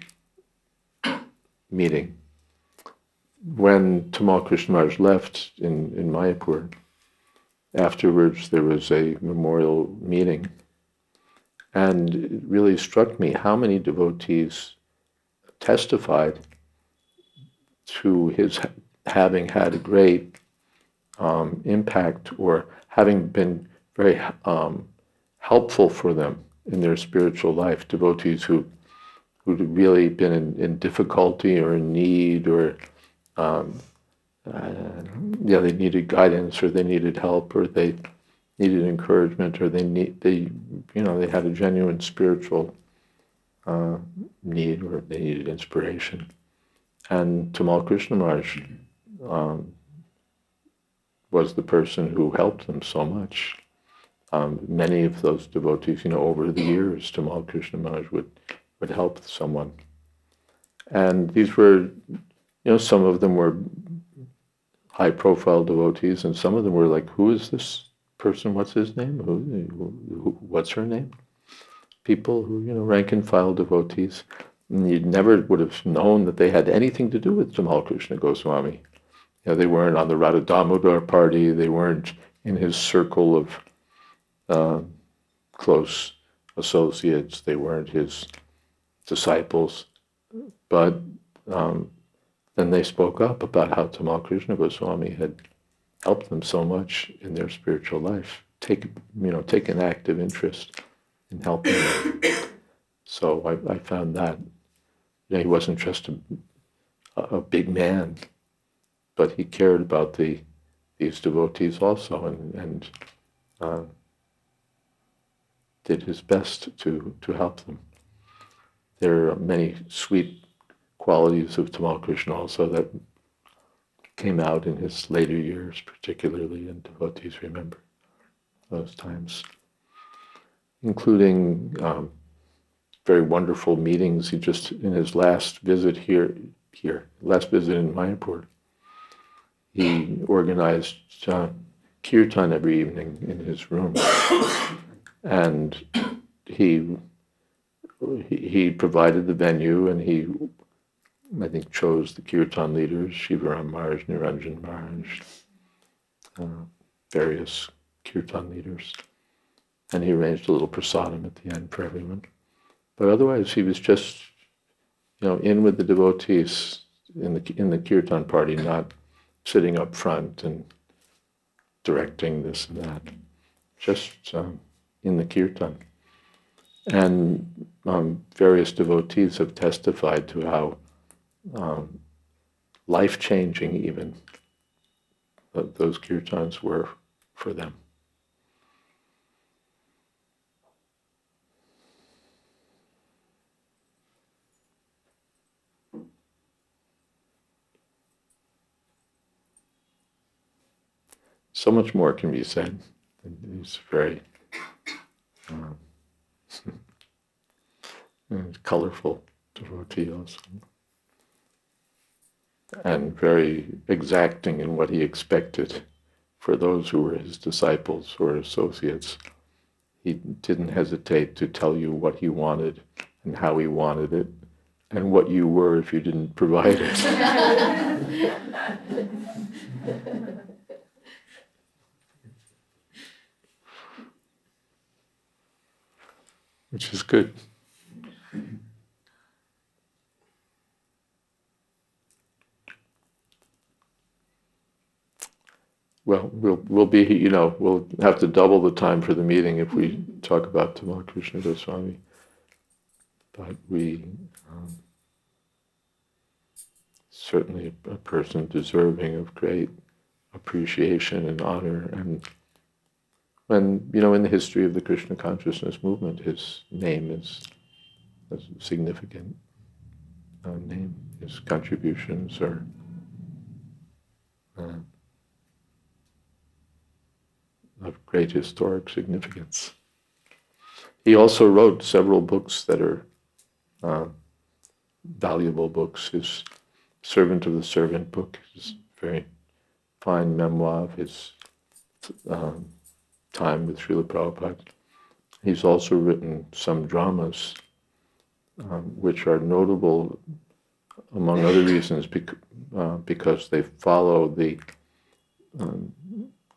meeting. When Tamal Krishna Maharaj left in Mayapur, afterwards there was a memorial meeting, and it really struck me how many devotees testified to his having had a great impact, or having been very helpful for them in their spiritual life. Devotees who'd really been in difficulty or in need, or they needed guidance, or they needed help, or they needed encouragement, or they had a genuine spiritual need, or they needed inspiration. And Tamal Krishna Maharaj was the person who helped them so much. Many of those devotees, over the years, Tamal Krishna Maharaj would help someone. And these were, some of them were high-profile devotees, and some of them were like, who is this person? What's his name? What's her name? People who, rank-and-file devotees. And you never would have known that they had anything to do with Tamal Krishna Goswami. They weren't on the Radha Damodar party. They weren't in his circle of close associates. They weren't his disciples. But then they spoke up about how Tamal Krishna Goswami had helped them so much in their spiritual life. Take an active interest in helping them. So I found that he wasn't just a big man, but he cared about these devotees also, and did his best to help them. There are many sweet qualities of Tamal Krishna also that came out in his later years, particularly, and devotees remember those times, including very wonderful meetings. He just, in his last visit last visit in Mayapur, he organized kirtan every evening in his room, and he provided the venue, and he, I think, chose the kirtan leaders, Shivaram Maharaj, Niranjan Maharaj, various kirtan leaders, and he arranged a little prasadam at the end for everyone. But otherwise, he was just, in with the devotees in the kirtan party, not sitting up front and directing this and that, just in the kirtan. And various devotees have testified to how life-changing even those kirtans were for them. So much more can be said. He's very colorful devotee also, and very exacting in what he expected for those who were his disciples or associates. He didn't hesitate to tell you what he wanted and how he wanted it, and what you were if you didn't provide it. Which is good. Well, we'll be, we'll have to double the time for the meeting if we talk about Tamal Krishna Goswami. But we certainly a person deserving of great appreciation and honor. And when, in the history of the Krishna consciousness movement, his name is a significant name. His contributions are of great historic significance. He also wrote several books that are valuable books. His Servant of the Servant book is a very fine memoir of his time with Srila Prabhupada. He's also written some dramas which are notable, among other reasons, because they follow the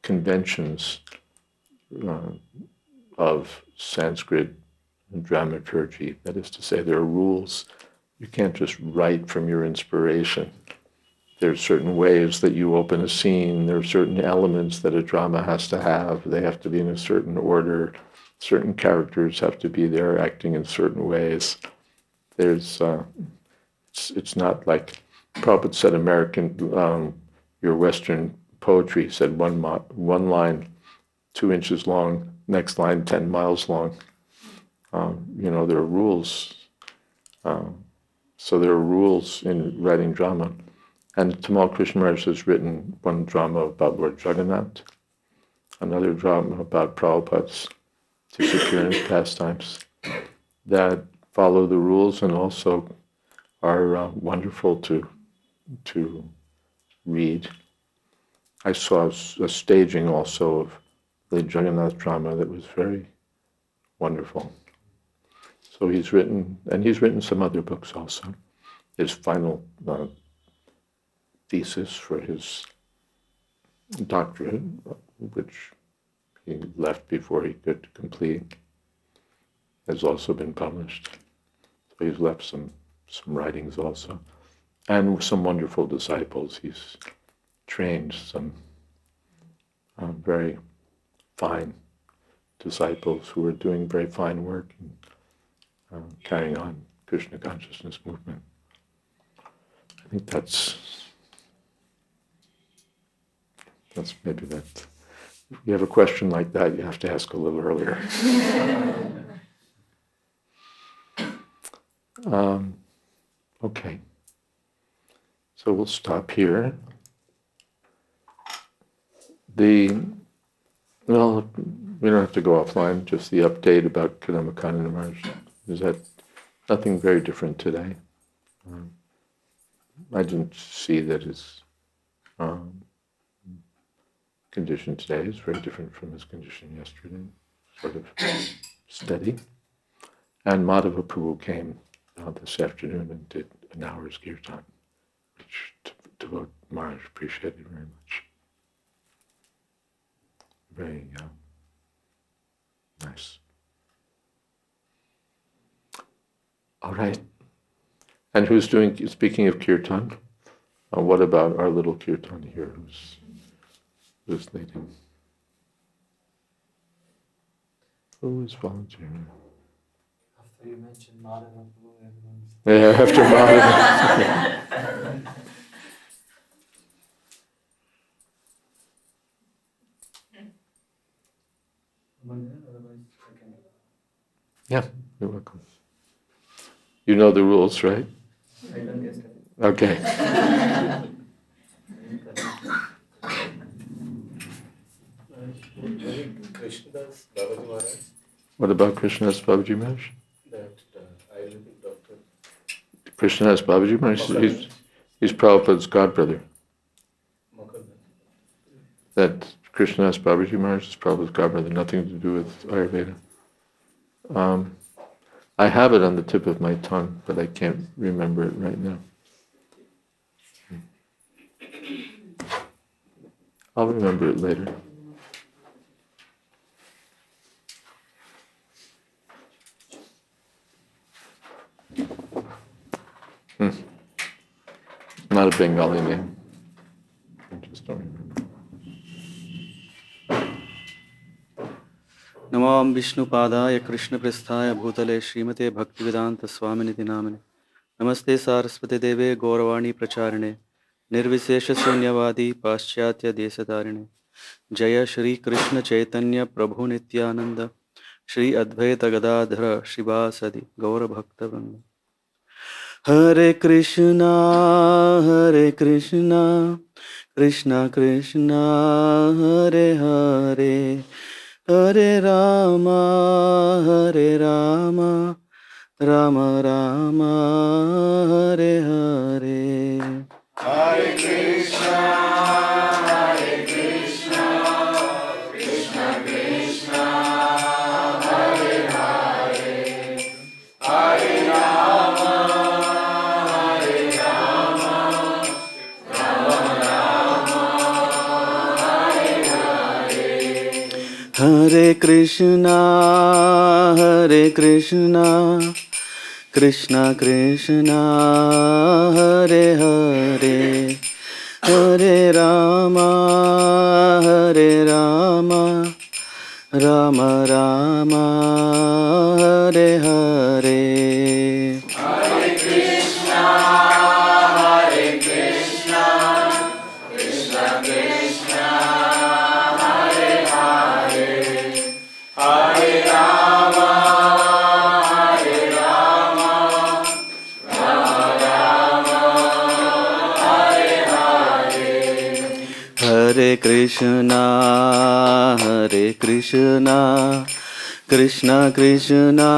conventions of Sanskrit dramaturgy. That is to say, there are rules. You can't just write from your inspiration. There are certain ways that you open a scene. There are certain elements that a drama has to have. They have to be in a certain order. Certain characters have to be there acting in certain ways. There's, it's not like Prabhupada said, your Western poetry said one line 2 inches long, next line 10 miles long. There are rules. So there are rules in writing drama. And Tamal Krishna Maharaj has written one drama about Lord Jagannath, another drama about Prabhupada's disappearance pastimes that follow the rules and also are wonderful to read. I saw a staging also of the Jagannath drama that was very wonderful. So he's written some other books also. His final thesis for his doctorate, which he left before he could complete, has also been published. So he's left some writings also, and some wonderful disciples. He's trained some very fine disciples who are doing very fine work and carrying on Krishna consciousness movement. I think that's maybe that. If you have a question like that, you have to ask a little earlier. Okay. So we'll stop here. Well, we don't have to go offline, just the update about Kadamakananda Maharaj is that nothing very different today. I didn't see that his condition today is very different from his condition yesterday, sort of steady. And Madhava Prabhu came this afternoon and did an hour's kirtan, which Devotee Maharaj appreciated very much. Very nice. All right. And who's speaking of kirtan, what about our little kirtan here? Who's leading? Who is volunteering? After you mentioned Madhava Prabhu, everyone's... Yeah, after Madhava. Otherwise, I can... Yeah, you're welcome. You know the rules, right? I done yesterday. Okay. Krishnadas Babaji Maharaj, What about Krishnadas Babaji Maharaj? that Ayurvedic doctor. Krishnadas Babaji Maharaj, he's Prabhupada's godbrother. Makanda. That Krishnadas Babaji Maharaj is Prabhupada's godbrother, nothing to do with Ayurveda. I have it on the tip of my tongue, but I can't remember it right now. I'll remember it later. Not a Bengali name. I just don't remember. Namam Vishnu Padaya Krishna Prasthaya Bhutale Srimate Bhakti-Vedanta Swaminiti Namane Namaste Saraswati Deve Gauravani Pracharine Nirvishesha Sunyavadi Paschatya Desatarine Jaya Shri Krishna Chaitanya Prabhu Nityananda Shri Advaita Gadadhara Shivasadi Gaura Bhakta Vrinda Hare Krishna Krishna Krishna Hare Hare Hare Rama Rama Rama Hare Hare Hare Krishna Krishna Krishna Hare Hare Hare Rama Hare Krishna Krishna Krishna Hare Hare Hare Rama Rama Rama Hare Hare Hare Krishna Krishna Krishna Hare Hare Hare Rama Hare Krishna Krishna Krishna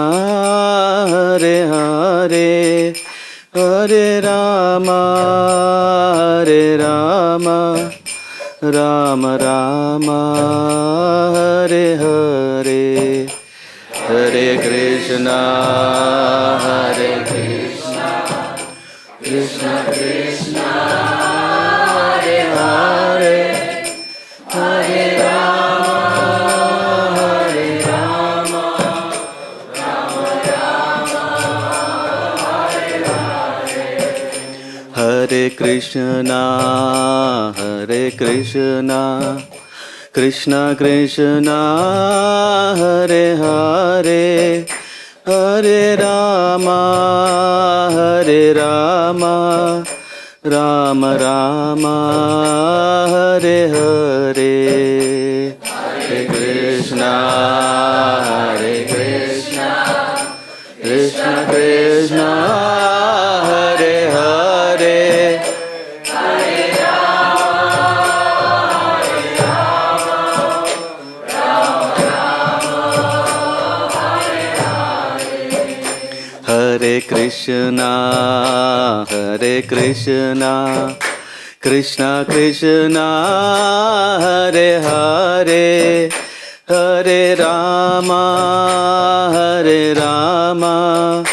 Hare Hare Hare Rama Rama Rama Hare Hare Hare Krishna Krishna Krishna Hare Hare Hare Hare Krishna Krishna Krishna Hare Hare Hare Rama Rama Rama Hare Hare Hare Krishna Krishna Krishna Hare Hare Hare Rama Krishna, Hare Krishna, Krishna Krishna, Hare Hare, Hare Rama, Hare Rama,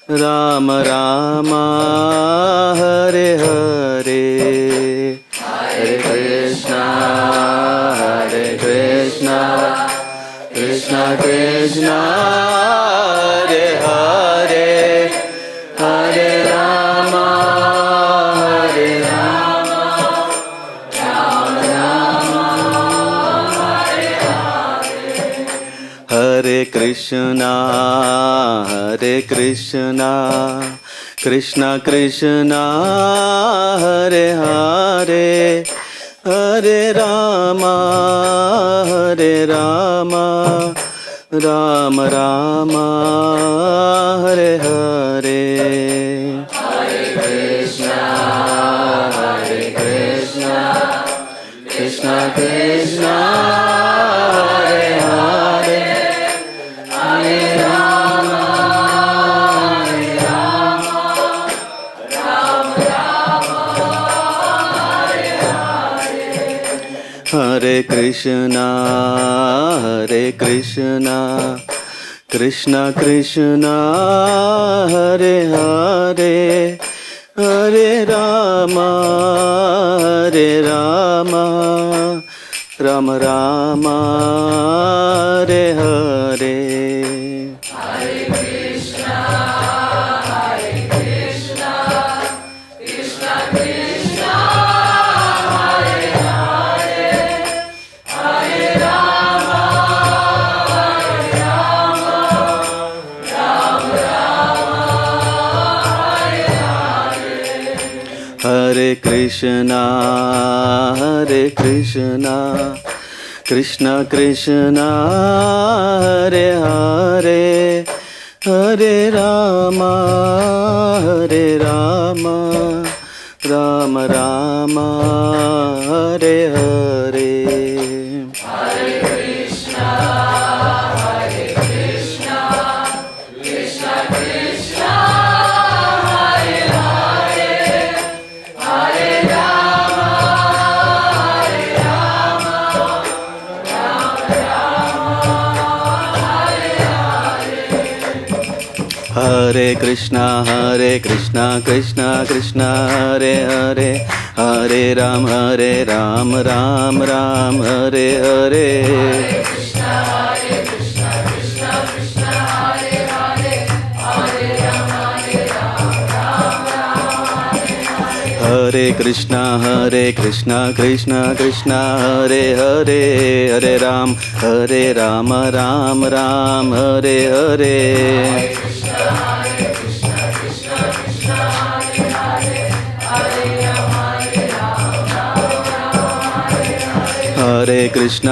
Rama Rama, Hare Hare. Hare Krishna, Hare Krishna, Krishna Krishna, Hare Hare, Hare Rama, Hare Rama, Rama Rama, Hare Hare. Hare Krishna, Hare Krishna, Krishna Krishna, Hare Hare, Hare Rama, Hare Rama, Rama Rama, Hare Hare. Hare Krishna, Hare Krishna, Krishna Krishna, Hare Hare, Hare Rama, Hare Rama, Rama Rama, Hare Hare. Hare Krishna, Hare Krishna, Krishna Krishna, Hare Hare, Hare Rama, Hare Rama, Rama Rama, Hare Hare. Hare Krishna, Hare Krishna, Krishna Krishna, Hare Hare, Hare Rama, Hare Rama, Rama Rama, Hare Hare. Hare Krishna, Hare Krishna, Krishna Krishna, Hare Hare, Hare Rama, Hare Rama, Rama Rama, Hare Hare. Hare Krishna, Hare Krishna, Krishna Krishna, Hare Hare, Hare Rama, Hare Rama, Rama Rama, Hare Hare. Hare Krishna, Krishna Krishna, Hare Hare, Hare Ram, Ram Ram, Hare Hare. Hare Krishna, Krishna Krishna, Hare Hare, Hare Ram, Ram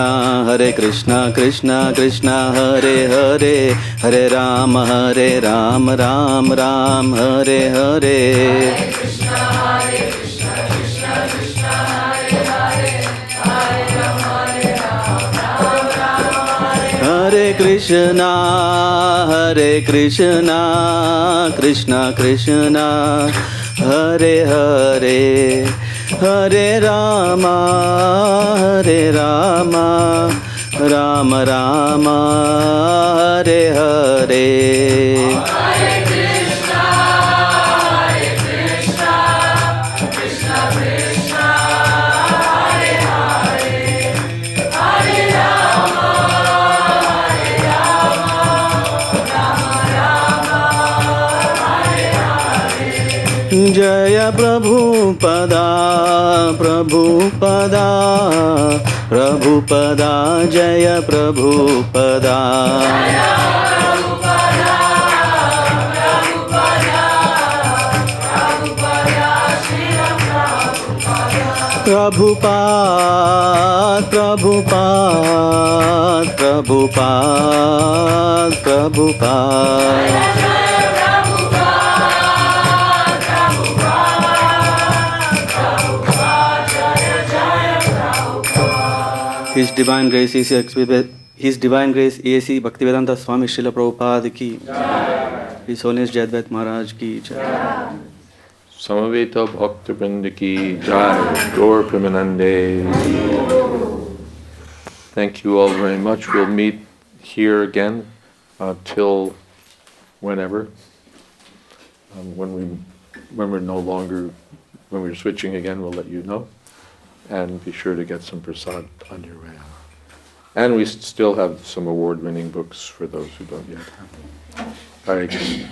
Ram, Hare Krishna, Krishna Krishna, Hare Hare, Hare Ram, Ram Ram, Hare Hare. Hare Krishna, Krishna Krishna, Hare Hare, Hare Ram, Ram Ram, Hare Hare. Hare Krishna, Krishna Krishna, Hare Hare, Hare Rama, Rama Rama, Hare Hare. Hare Krishna, Krishna Krishna, Hare Hare, Hare Rama, Rama Rama, Hare Hare. Jaya Prabhupada, Prabhupada, Prabhupada, Jaya Prabhupada. Jaya Prabhupada, Prabhupada, Prabhupada, Srila Prabhupada. Prabhupada, Prabhupada, Prabhupada. His Divine Grace EAC Bhaktivedanta Swami Srila Prabhupada ki. His Holiness Jayadvata Maharaj ki jai. Samaveta Bhakta Vrinda ki jai. Gaur Premanande. Thank you all very much. We'll meet here again till whenever. When we're switching again, we'll let you know. And be sure to get some prasad on your way out. And we still have some award-winning books for those who don't yet have them. Hare Krishna.